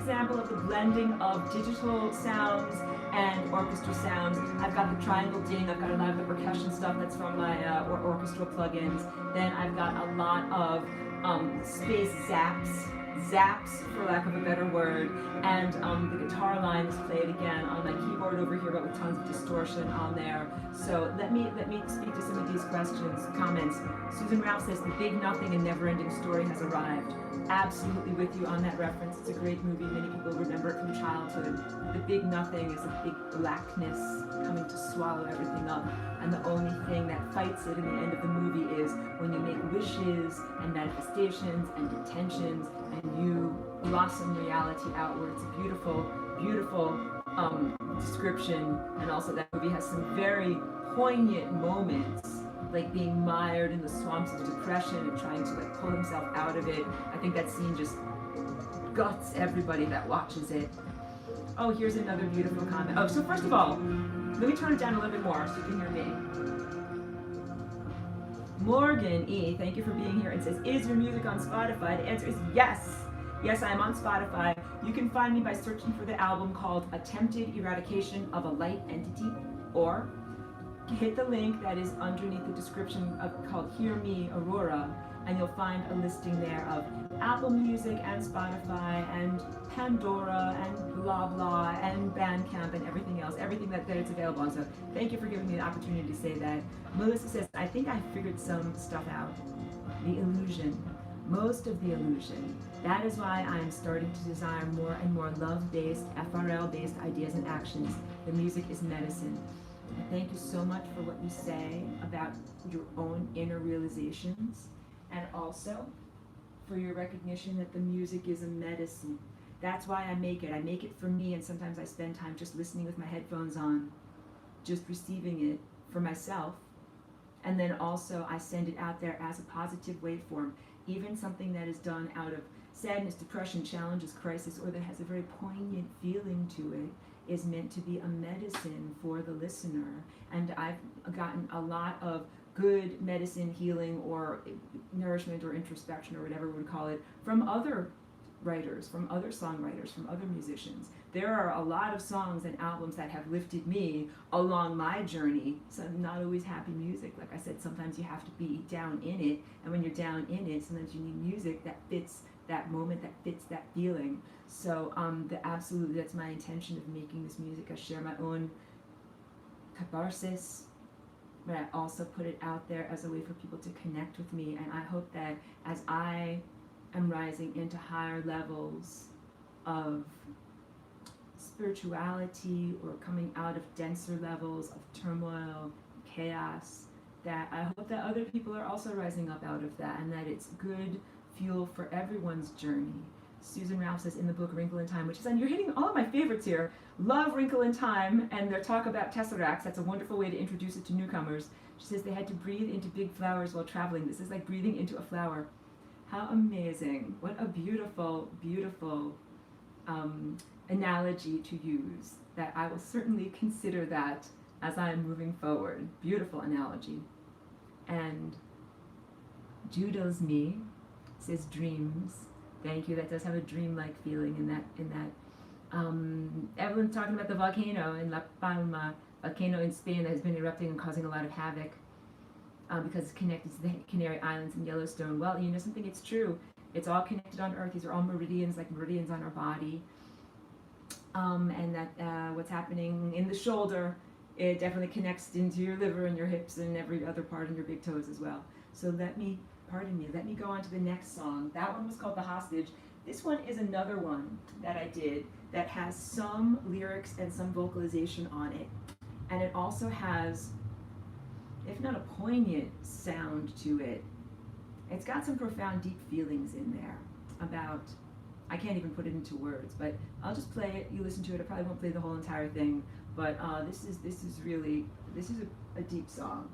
example of the blending of digital sounds and orchestra sounds. I've got the triangle ding, I've got a lot of the percussion stuff that's from my orchestral plugins. Then I've got a lot of space zaps for lack of a better word, and the guitar line is played again on my keyboard over here, but with tons of distortion on there. So let me speak to some of these comments. Susan Ralph says the big nothing and never-ending story has arrived. Absolutely with you on that reference. It's a great movie. Many people remember it from childhood. The big nothing is a big blackness coming to swallow everything up. And the only thing that fights it in the end of the movie is when you make wishes and manifestations and intentions and you blossom reality outward. It's a beautiful, beautiful description. And also that movie has some very poignant moments, like being mired in the swamps of depression and trying to like pull himself out of it. I think that scene just guts everybody that watches it. Oh, here's another beautiful comment. Oh, so first of all, let me turn it down a little bit more so you can hear me. Morgan E, thank you for being here, and says, is your music on Spotify? The answer is yes. Yes, I am on Spotify. You can find me by searching for the album called Attempted Eradication of a Light Entity, or hit the link that is underneath the description called Hear Me, Aurora, and you'll find a listing there of Apple Music and Spotify and Pandora and blah blah and Bandcamp and everything else, everything that it's available on. So thank you for giving me the opportunity to say that. Melissa says, I think I figured some stuff out. The illusion, most of the illusion. That is why I am starting to desire more and more love-based, FRL-based ideas and actions. The music is medicine. Thank you so much for what you say about your own inner realizations, and also for your recognition that the music is a medicine. That's why I make it. I make it for me, and sometimes I spend time just listening with my headphones on, just receiving it for myself. And then also I send it out there as a positive waveform. Even something that is done out of sadness, depression, challenges, crisis, or that has a very poignant feeling to it, is meant to be a medicine for the listener. And I've gotten a lot of good medicine, healing, or nourishment, or introspection, or whatever we would call it, from other writers, from other songwriters, from other musicians. There are a lot of songs and albums that have lifted me along my journey. Some not always happy music. Like I said, sometimes you have to be down in it, and when you're down in it, sometimes you need music that fits that moment, that fits that feeling. So absolutely, that's my intention of making this music. I share my own catharsis, but I also put it out there as a way for people to connect with me. And I hope that as I am rising into higher levels of spirituality, or coming out of denser levels of turmoil, chaos, that I hope that other people are also rising up out of that, and that it's good fuel for everyone's journey. Susan Ralph says in the book Wrinkle in Time, which is, and you're hitting all of my favorites here. Love Wrinkle in Time and their talk about tesseracts. That's a wonderful way to introduce it to newcomers. She says they had to breathe into big flowers while traveling. This is like breathing into a flower. How amazing. What a beautiful, beautiful analogy to use. That I will certainly consider that as I am moving forward. Beautiful analogy. And Judo's Me says dreams. Thank you. That does have a dreamlike feeling in that. Evelyn's talking about the volcano in La Palma, volcano in Spain that has been erupting and causing a lot of havoc because it's connected to the Canary Islands and Yellowstone. Well, you know something? It's true. It's all connected on Earth. These are all meridians, like meridians on our body. And that what's happening in the shoulder, it definitely connects into your liver and your hips and every other part in your big toes as well. So let me go on to the next song. That one was called The Hostage. This one is another one that I did that has some lyrics and some vocalization on it. And it also has, if not a poignant sound to it, it's got some profound, deep feelings in there about, I can't even put it into words, but I'll just play it. You listen to it. I probably won't play the whole entire thing, but this is a deep song.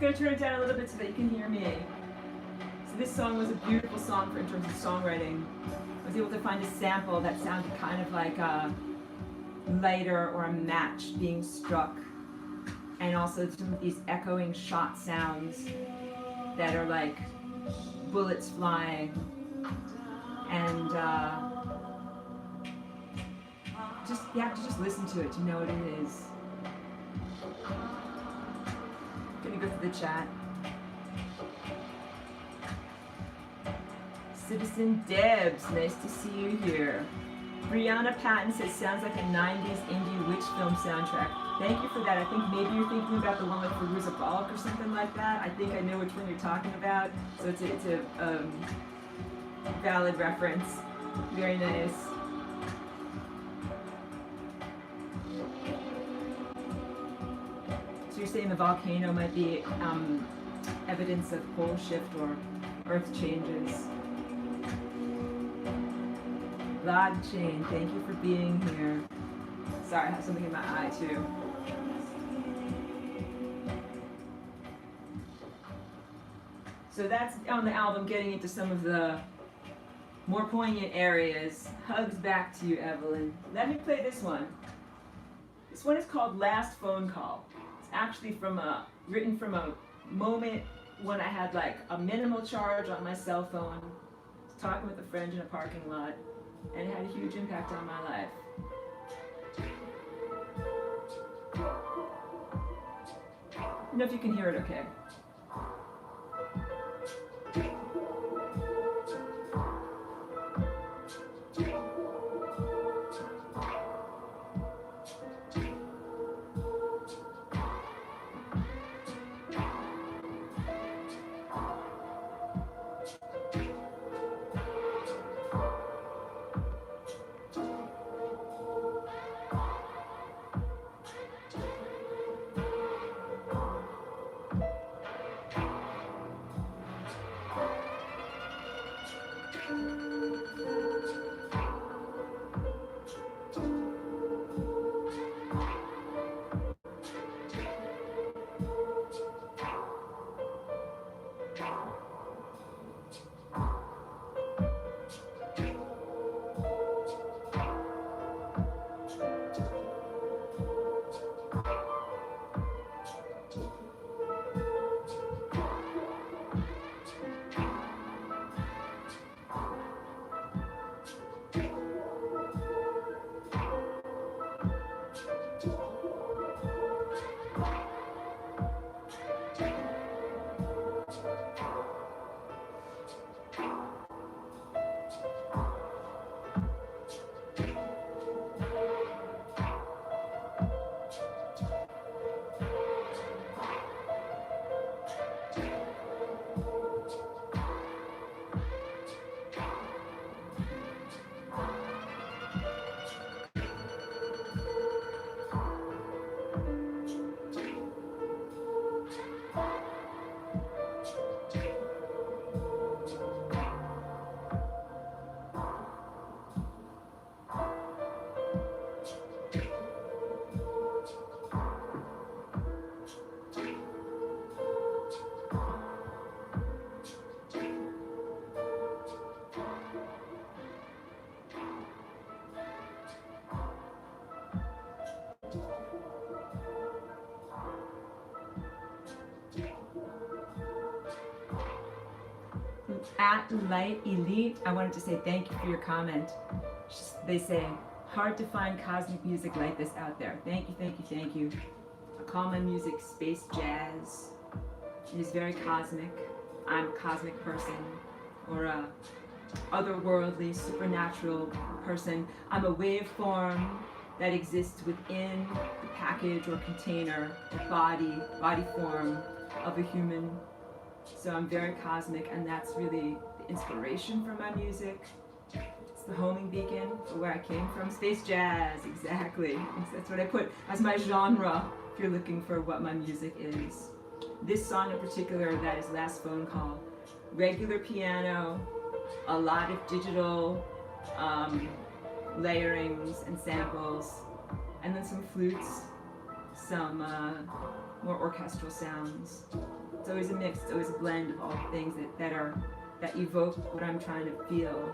going to turn it down a little bit so that you can hear me. So this song was a beautiful song in terms of songwriting. I was able to find a sample that sounded kind of like a lighter or a match being struck, and also some of these echoing shot sounds that are like bullets flying, and you have to just listen to it to know what it is. I'm gonna go through the chat. Citizen Debs, nice to see you here. Brianna Patton says, sounds like a 90s indie witch film soundtrack. Thank you for that. I think maybe you're thinking about the one with Firuza Balk or something like that. I think I know which one you're talking about. So it's a valid reference. Very nice. So you're saying the volcano might be evidence of pole shift or earth changes. Log Chain, thank you for being here. Sorry, I have something in my eye too. So that's on the album, getting into some of the more poignant areas. Hugs back to you, Evelyn. Let me play this one. This one is called Last Phone Call. It's actually written from a moment when I had like a minimal charge on my cell phone. I was talking with a friend in a parking lot, and it had a huge impact on my life. I don't know if you can hear it okay. At Light Elite, I wanted to say thank you for your comment. They say, hard to find cosmic music like this out there. Thank you, thank you, thank you. I call my music space jazz. It is very cosmic. I'm a cosmic person, or a otherworldly, supernatural person. I'm a waveform that exists within the package or container, the body form of a human. So I'm very cosmic, and that's really the inspiration for my music. It's the homing beacon for where I came from. Space jazz, exactly. That's what I put as my genre if you're looking for what my music is. This song in particular, that is Last Phone Call. Regular piano, a lot of digital layerings and samples, and then some flutes, some more orchestral sounds. It's always a mix. It's always a blend of all the things that evoke what I'm trying to feel.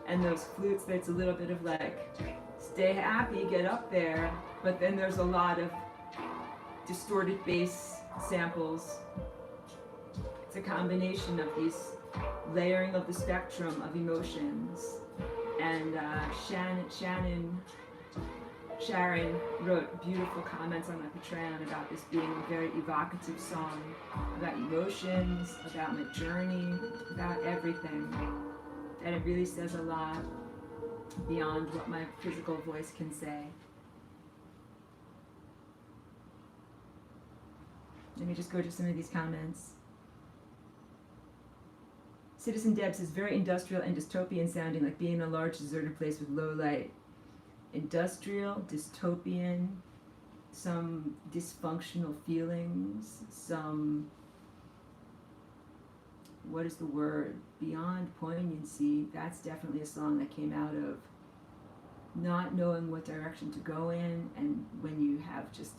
And those flutes, that's a little bit of like, stay happy, get up there. But then there's a lot of distorted bass samples. It's a combination of these layering of the spectrum of emotions. And Sharon wrote beautiful comments on my Patreon about this being a very evocative song, about emotions, about my journey, about everything. And it really says a lot beyond what my physical voice can say. Let me just go to some of these comments. Citizen Deb says, very industrial and dystopian sounding, like being in a large deserted place with low light. Industrial, dystopian, some dysfunctional feelings, some, what is the word? Beyond poignancy. That's definitely a song that came out of not knowing what direction to go in, and when you have just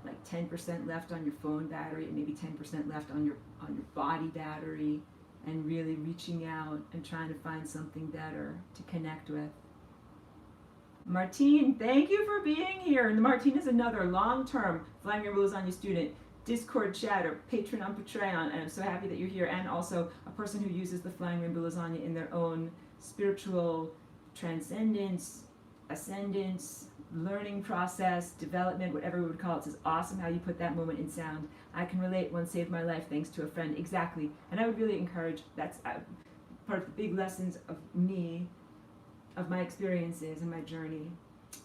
like 10% left on your phone battery and maybe 10% left on your body battery, and really reaching out and trying to find something better to connect with. Martine, thank you for being here. And Martine is another long-term Flying Rainbow Lasagna student, Discord chatter, patron on Patreon, and I'm so happy that you're here, and also a person who uses the Flying Rainbow Lasagna in their own spiritual transcendence, ascendance, learning process, development, whatever we would call it. It's awesome how you put that moment in sound. I can relate, one saved my life thanks to a friend. Exactly. And I would really encourage, that's part of the big lessons of me, of my experiences and my journey,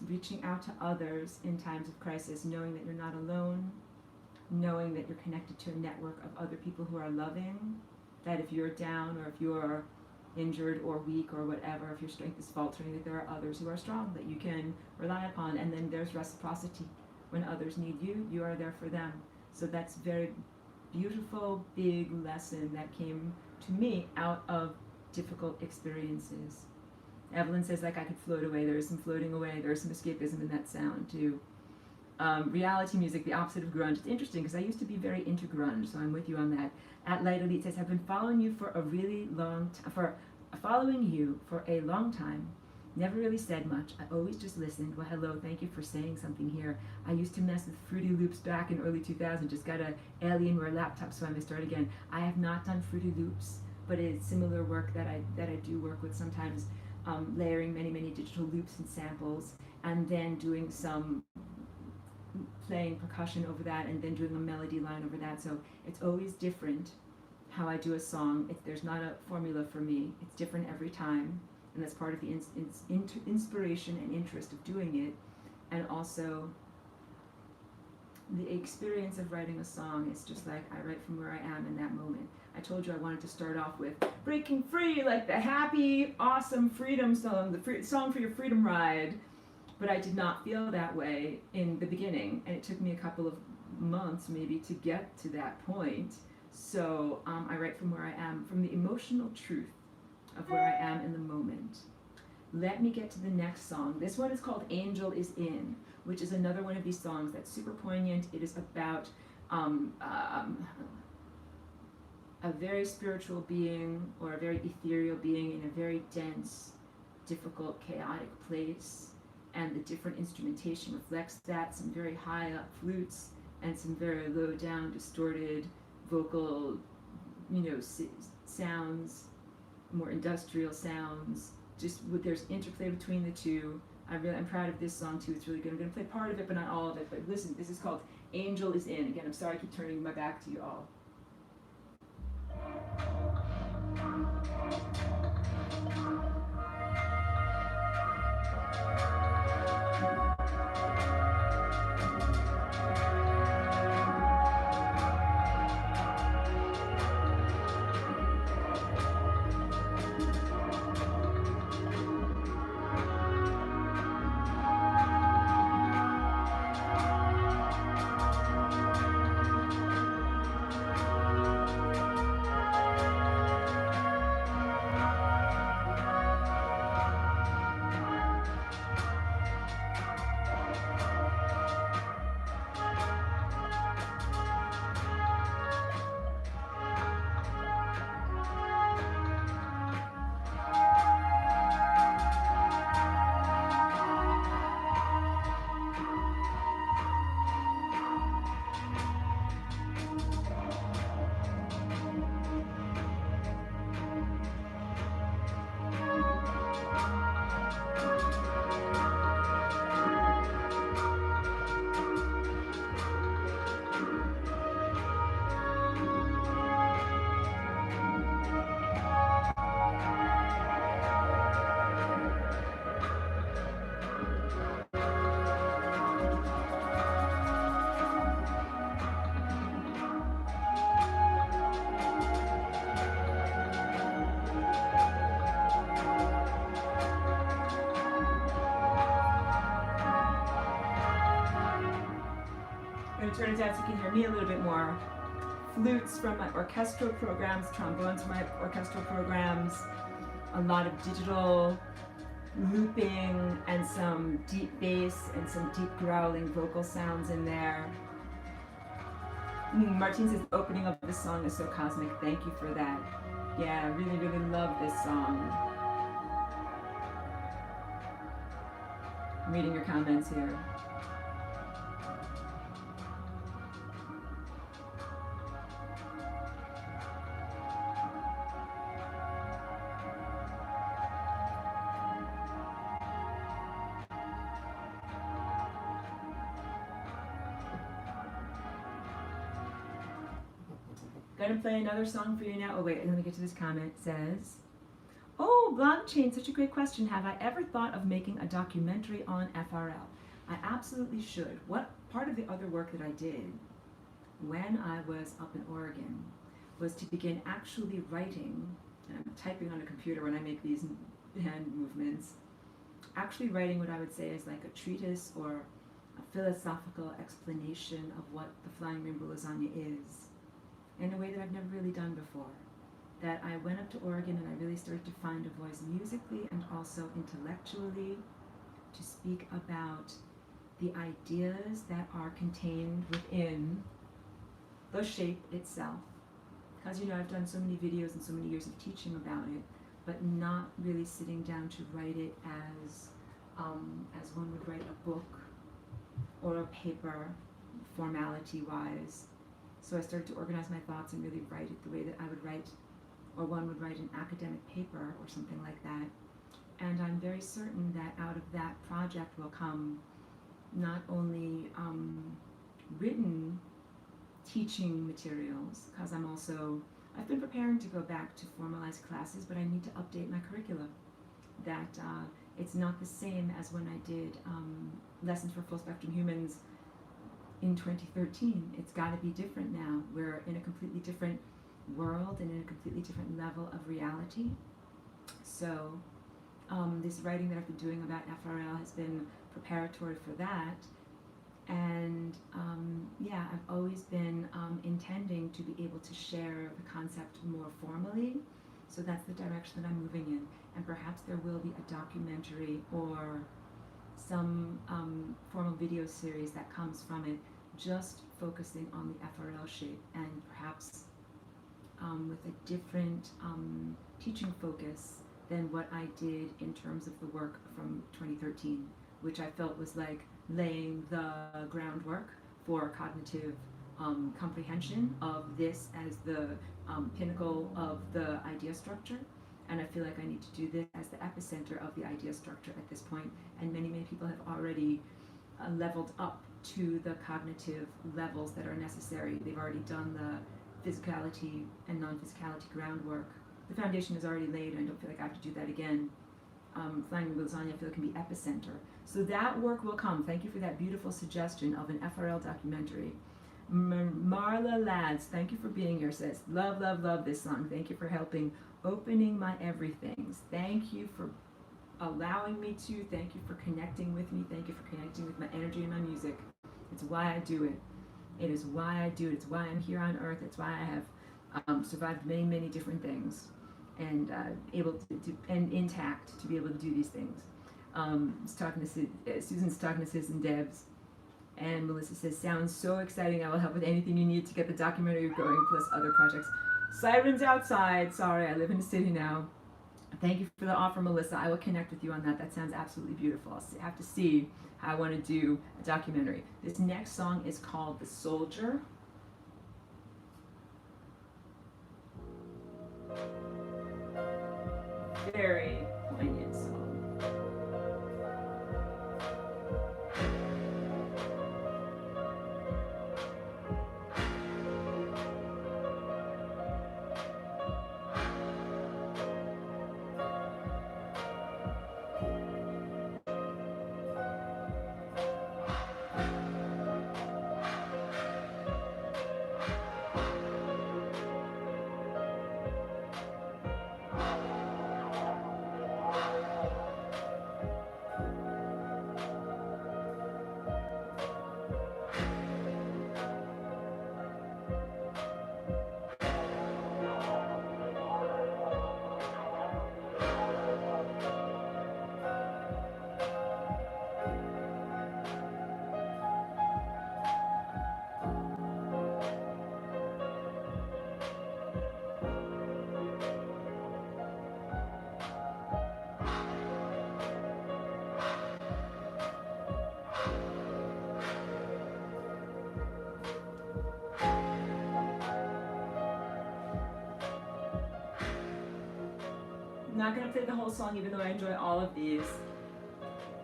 reaching out to others in times of crisis, knowing that you're not alone, knowing that you're connected to a network of other people who are loving, that if you're down or if you're injured or weak or whatever, if your strength is faltering, that there are others who are strong that you can rely upon. And then there's reciprocity. When others need you, you are there for them. So that's a very beautiful, big lesson that came to me out of difficult experiences. Evelyn says, like, I could float away. There is some floating away. There is some escapism in that sound too. Reality music, the opposite of grunge. It's interesting because I used to be very into grunge, so I'm with you on that. At Light Elite says, I've been following you for a really long time, following you for a long time. Never really said much. I always just listened. Well, hello, thank you for saying something here. I used to mess with Fruity Loops back in early 2000. Just got a Alienware laptop, so I may start again. I have not done Fruity Loops, but it's similar work that I do work with sometimes, layering many digital loops and samples, and then doing some playing percussion over that, and then doing a melody line over that. So it's always different how I do a song. There's not a formula for me. It's different every time, and that's part of the inspiration and interest of doing it. And also the experience of writing a song is just like I write from where I am in that moment. I told you I wanted to start off with breaking free, like the happy, awesome freedom song, the song for your freedom ride. But I did not feel that way in the beginning, and it took me a couple of months maybe to get to that point. So I write from where I am, from the emotional truth of where I am in the moment. Let me get to the next song. This one is called Angel Is In, which is another one of these songs that's super poignant. It is about a very spiritual being, or a very ethereal being in a very dense, difficult, chaotic place. And the different instrumentation reflects that. Some very high up flutes and some very low down, distorted vocal, sounds, more industrial sounds. Just there's interplay between the two. I'm proud of this song too. It's really good. I'm going to play part of it, but not all of it. But listen, this is called Angel Is In. Again, I'm sorry I keep turning my back to you all. I'm going to turn it down so you can hear me a little bit more. Flutes from my orchestral programs, trombones from my orchestral programs, a lot of digital looping and some deep bass and some deep growling vocal sounds in there. Martine says the opening of this song is so cosmic. Thank you for that. Yeah, I really, really love this song. I'm reading your comments here. Gonna play another song for you now. Oh wait, let me get to this comment. It says, oh, blockchain, such a great question. Have I ever thought of making a documentary on FRL? I absolutely should. What part of the other work that I did when I was up in Oregon was to begin actually writing, and I'm typing on a computer when I make these hand movements, actually writing what I would say is like a treatise or a philosophical explanation of what the Flying Rainbow Lasagna is, in a way that I've never really done before. That I went up to Oregon and I really started to find a voice musically and also intellectually to speak about the ideas that are contained within the shape itself. Because, you know, I've done so many videos and so many years of teaching about it, but not really sitting down to write it as one would write a book or a paper, formality-wise. So I started to organize my thoughts and really write it the way that I would write, or one would write an academic paper or something like that. And I'm very certain that out of that project will come not only written teaching materials, because I've been preparing to go back to formalized classes, but I need to update my curricula. That it's not the same as when I did Lessons for Full Spectrum Humans in 2013. It's got to be different now. We're in a completely different world and in a completely different level of reality. So this writing that I've been doing about FRL has been preparatory for that. And yeah, I've always been intending to be able to share the concept more formally. So that's the direction that I'm moving in. And perhaps there will be a documentary or some formal video series that comes from it, just focusing on the FRL shape and perhaps with a different teaching focus than what I did in terms of the work from 2013, which I felt was like laying the groundwork for cognitive comprehension of this as the pinnacle of the idea structure. And I feel like I need to do this as the epicenter of the idea structure at this point. And many, many people have already leveled up to the cognitive levels that are necessary. They've already done the physicality and non-physicality groundwork. The foundation is already laid, and I don't feel like I have to do that again. Flying Rainbow Lasagna, I feel it can be epicenter. So that work will come. Thank you for that beautiful suggestion of an FRL documentary. Marla Lads, thank you for being here, sis. Love, love, love this song. Thank you for helping opening my everythings. Thank you for allowing me to. Thank you for connecting with me. Thank you for connecting with my energy and my music. It's why I do it. It is why I do it. It's why I'm here on earth. It's why I have survived many, many different things and able to and intact to be able to do these things. Susan's talking to Sis and Debs, and Melissa says, sounds so exciting. I will help with anything you need to get the documentary going, plus other projects. Sirens outside. Sorry, I live in the city now. Thank you for the offer, Melissa. I will connect with you on that. That sounds absolutely beautiful. I'll have to see how I want to do a documentary. This next song is called The Soldier. Very poignant song. not going to play the whole song, even though I enjoy all of these.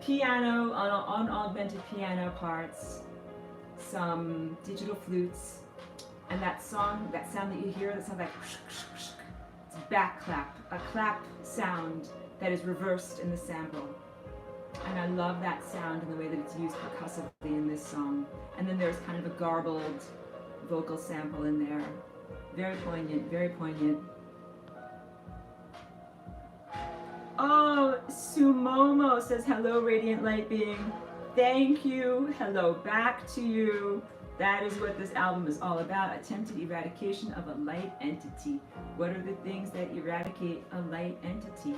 Piano, on augmented piano parts, some digital flutes, and that sound that you hear, that sounds like it's a back clap, a clap sound that is reversed in the sample. And I love that sound and the way that it's used percussively in this song. And then there's kind of a garbled vocal sample in there. Very poignant, very poignant. Oh, Sumomo says, hello, Radiant Light Being. Thank you. Hello back to you. That is what this album is all about. Attempted eradication of a light entity. What are the things that eradicate a light entity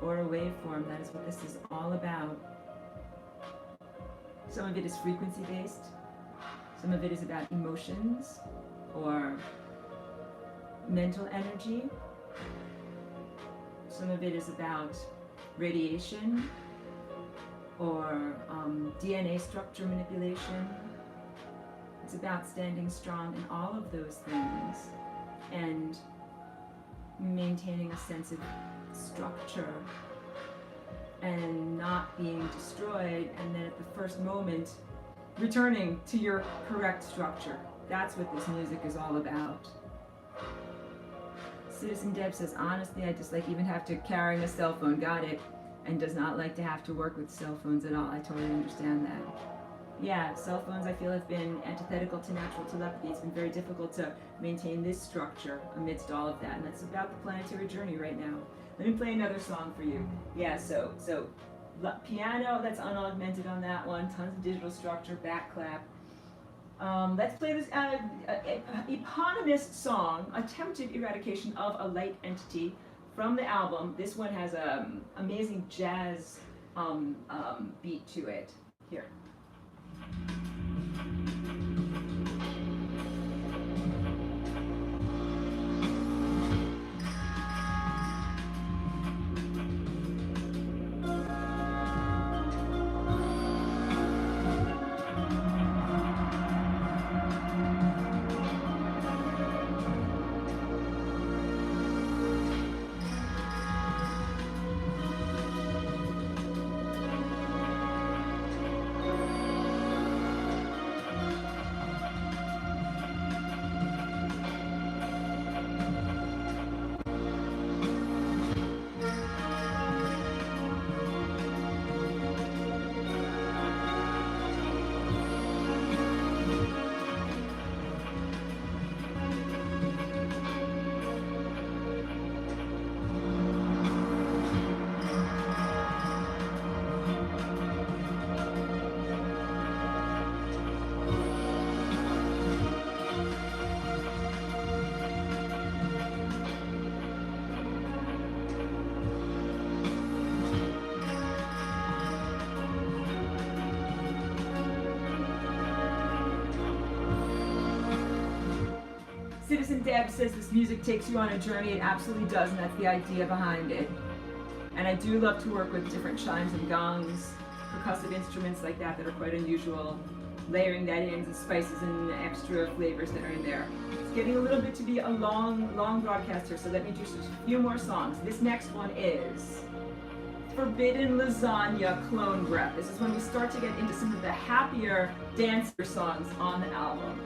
or a waveform? That is what this is all about. Some of it is frequency based. Some of it is about emotions or mental energy. Some of it is about radiation or DNA structure manipulation. It's about standing strong in all of those things and maintaining a sense of structure and not being destroyed, and then at the first moment returning to your correct structure. That's what this music is all about. Citizen Deb says, honestly, I dislike even have to carrying a cell phone. Got it. And does not like to have to work with cell phones at all. I totally understand that. Yeah, cell phones I feel have been antithetical to natural telepathy. It's been very difficult to maintain this structure amidst all of that. And that's about the planetary journey right now. Let me play another song for you. Yeah, so piano, that's unaugmented on that one. Tons of digital structure, back clap. Let's play this eponymous song, Attempted Eradication of a Light Entity, from the album. This one has an amazing jazz beat to it. Here. Citizen Deb says this music takes you on a journey. It absolutely does, and that's the idea behind it. And I do love to work with different chimes and gongs, percussive instruments like that are quite unusual, layering that in, and spices and extra flavors that are in there. It's getting a little bit to be a long broadcast here, so let me do just a few more songs. This next one is Forbidden Lasagna, Clone Breath. This is when we start to get into some of the happier, dancier songs on the album.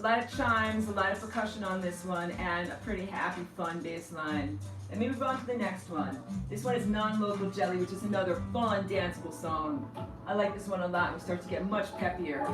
A lot of chimes, a lot of percussion on this one, and a pretty happy, fun bass line. Let me move on to the next one. This one is Non-Local Jelly, which is another fun, danceable song. I like this one a lot. We start to get much peppier.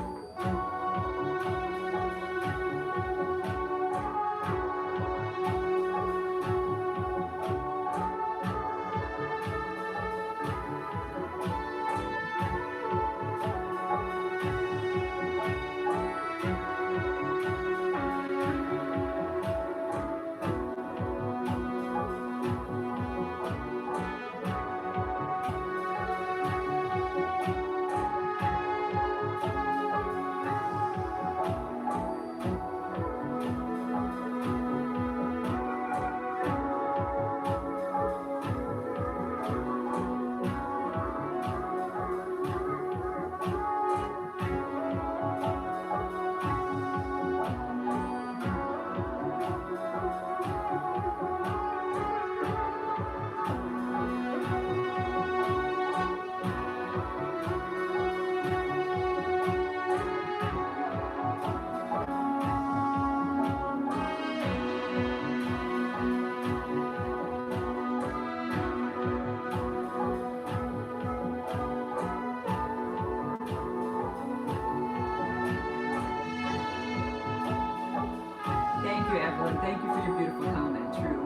Thank you for your beautiful comment, truly.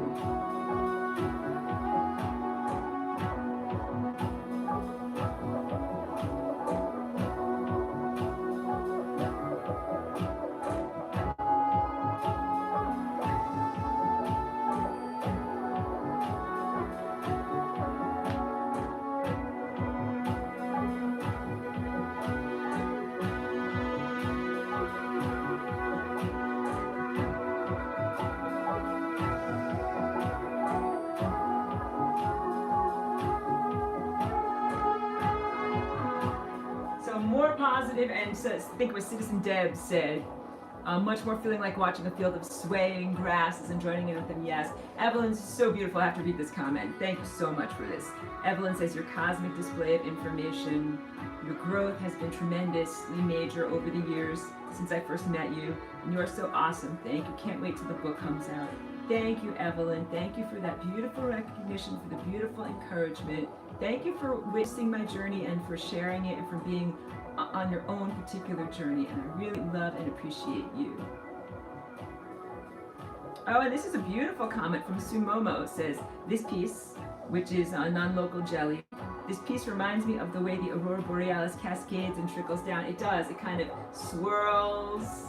More positive, and says, I think what Citizen Deb said, much more feeling like watching a field of swaying grasses and joining in with them. Yes, Evelyn's so beautiful. I have to read this comment. Thank you so much for this. Evelyn says, your cosmic display of information, your growth has been tremendously major over the years since I first met you, and you are so awesome. Thank you. Can't wait till the book comes out. Thank you, Evelyn. Thank you for that beautiful recognition, for the beautiful encouragement. Thank you for witnessing my journey and for sharing it and for being on your own particular journey, and I really love and appreciate you. Oh, and this is a beautiful comment from Sumomo. It says, this piece, which is Non-Local Jelly, this piece reminds me of the way the Aurora Borealis cascades and trickles down. It does. It kind of swirls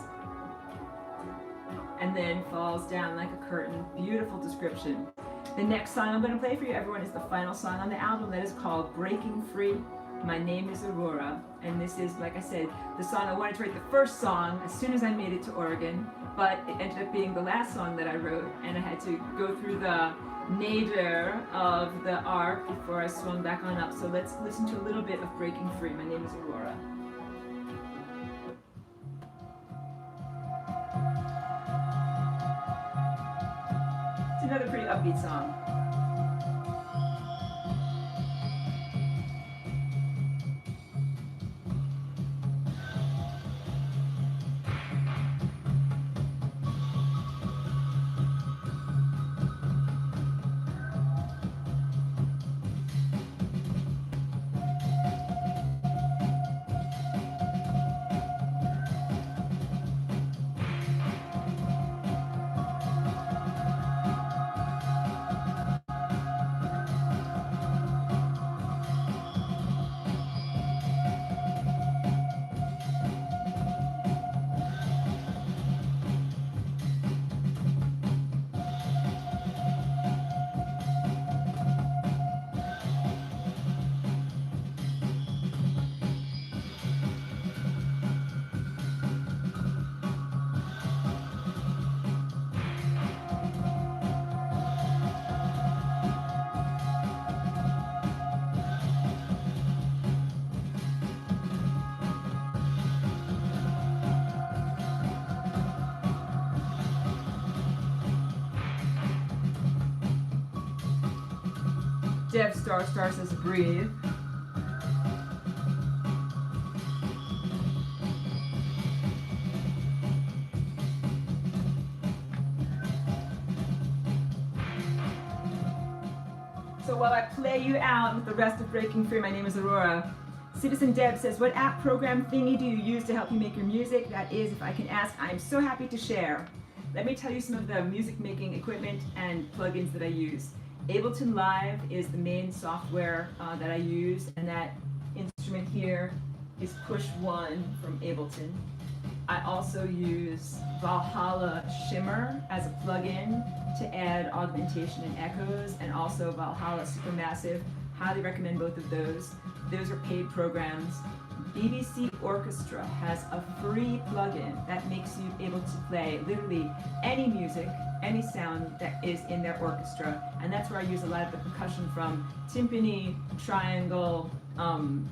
and then falls down like a curtain. Beautiful description. The next song I'm going to play for you, everyone, is the final song on the album that is called Breaking Free. My name is Aurora, and this is, like I said, the song I wanted to write the first song as soon as I made it to Oregon, but it ended up being the last song that I wrote, and I had to go through the nadir of the arc before I swung back on up. So let's listen to a little bit of Breaking Free. My name is Aurora. It's another pretty upbeat song. Dev Star says breathe. So while I play you out with the rest of Breaking Free, my name is Aurora. Citizen Deb says, what app, program, thingy do you use to help you make your music? That is, if I can ask, I'm so happy to share. Let me tell you some of the music making equipment and plugins that I use. Ableton Live is the main software that I use, and that instrument here is Push 1 from Ableton. I also use Valhalla Shimmer as a plugin to add augmentation and echoes, and also Valhalla Supermassive. Highly recommend both of those. Those are paid programs. BBC Orchestra has a free plugin that makes you able to play literally any music, any sound that is in their orchestra, and that's where I use a lot of the percussion from: timpani, triangle,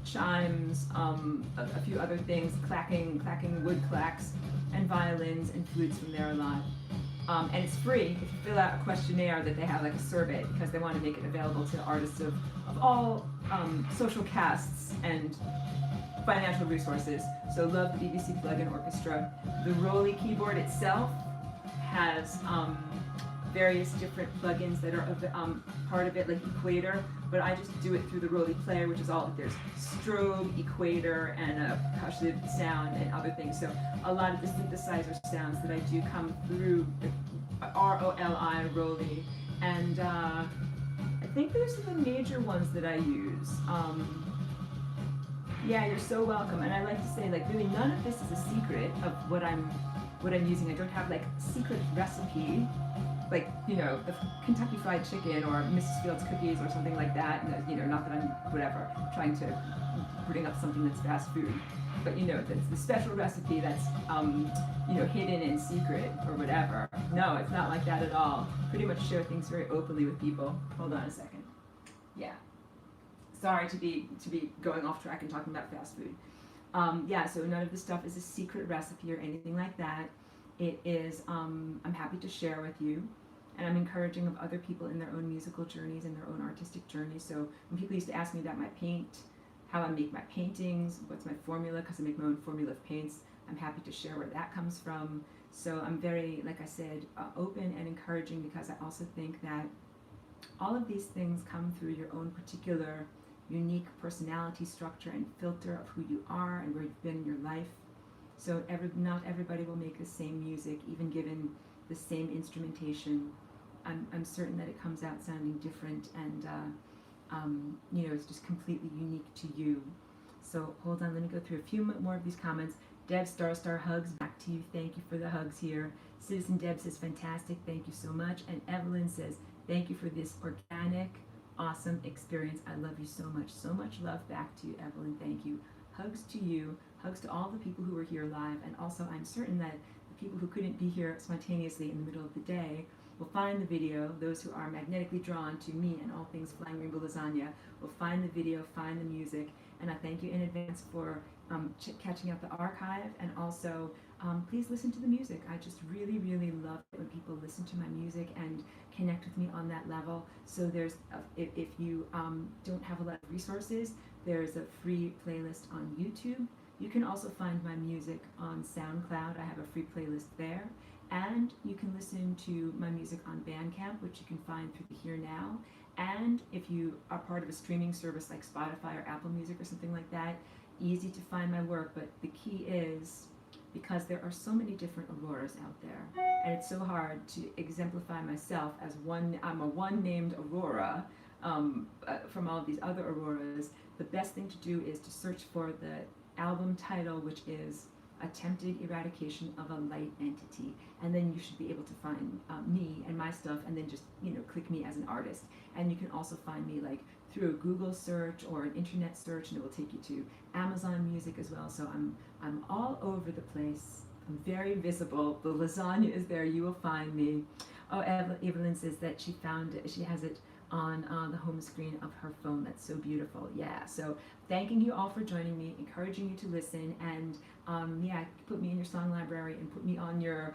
chimes, a few other things, clacking wood clacks, and violins and flutes from there a lot. And it's free if you fill out a questionnaire that they have, like a survey, because they want to make it available to artists of all social castes and financial resources. So love the BBC plugin Orchestra. The Rolly keyboard itself has various different plugins that are part of it, like Equator, but I just do it through the Rolly player, which is all, there's strobe, Equator, and a percussive sound and other things. So a lot of the synthesizer sounds that I do come through the R-O-L-I, Rolly, and I think those are the major ones that I use. Yeah, you're so welcome. And I like to say, like, really none of this is a secret of what I'm using. I don't have like a secret recipe, like, you know, the Kentucky Fried Chicken or Mrs. Fields cookies or something like that. And, you know, not that I'm whatever trying to bring up something that's fast food, but you know, that's the special recipe that's you know, hidden in secret or whatever. No, it's not like that at all. Pretty much share things very openly with people. Hold on a second. Yeah. Sorry to be going off track and talking about fast food. Yeah, so none of this stuff is a secret recipe or anything like that. It is, I'm happy to share with you, and I'm encouraging of other people in their own musical journeys and their own artistic journeys. So when people used to ask me about my paint, how I make my paintings, what's my formula, because I make my own formula of paints, I'm happy to share where that comes from. So I'm very, like I said, open and encouraging, because I also think that all of these things come through your own particular unique personality structure and filter of who you are and where you've been in your life. So not everybody will make the same music, even given the same instrumentation. I'm certain that it comes out sounding different, and you know, it's just completely unique to you. So hold on, let me go through a few more of these comments. Deb Star hugs back to you. Thank you for the hugs here. Citizen Deb says fantastic, thank you so much. And Evelyn says thank you for this organic, awesome experience. I love you so much. So much love back to you, Evelyn. Thank you. Hugs to you. Hugs to all the people who were here live. And also, I'm certain that the people who couldn't be here spontaneously in the middle of the day will find the video. Those who are magnetically drawn to me and all things Flying Rainbow Lasagna will find the video, find the music. And I thank you in advance for catching up the archive. And also, please listen to the music. I just really, really love it when people listen to my music and connect with me on that level. So there's, if you don't have a lot of resources, there's a free playlist on YouTube. You can also find my music on SoundCloud. I have a free playlist there. And you can listen to my music on Bandcamp, which you can find through the Here Now. And if you are part of a streaming service like Spotify or Apple Music or something like that, easy to find my work. But the key is, because there are so many different Auroras out there, and it's so hard to exemplify myself as one. I'm a one-named Aurora from all of these other Auroras. The best thing to do is to search for the album title, which is Attempted Eradication of a Light Entity, and then you should be able to find me and my stuff, and then just, you know, click me as an artist. And you can also find me like through a Google search or an internet search, and it will take you to Amazon Music as well. So I'm all over the place. I'm very visible. The lasagna is there. You will find me. Oh, Evelyn says that she found it. She has it on the home screen of her phone. That's so beautiful. Yeah. So thanking you all for joining me, encouraging you to listen, and yeah, put me in your song library and put me on your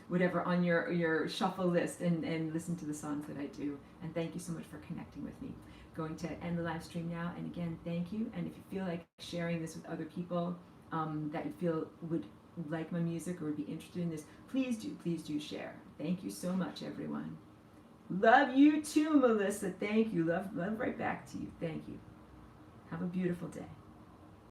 whatever, on your shuffle list, and listen to the songs that I do. And thank you so much for connecting with me. Going to end the live stream now, and again, thank you. And if you feel like sharing this with other people that you feel would like my music or would be interested in this, please do share. Thank you so much, everyone. Love you too, Melissa. Thank you. Love right back to you. Thank you. Have a beautiful day.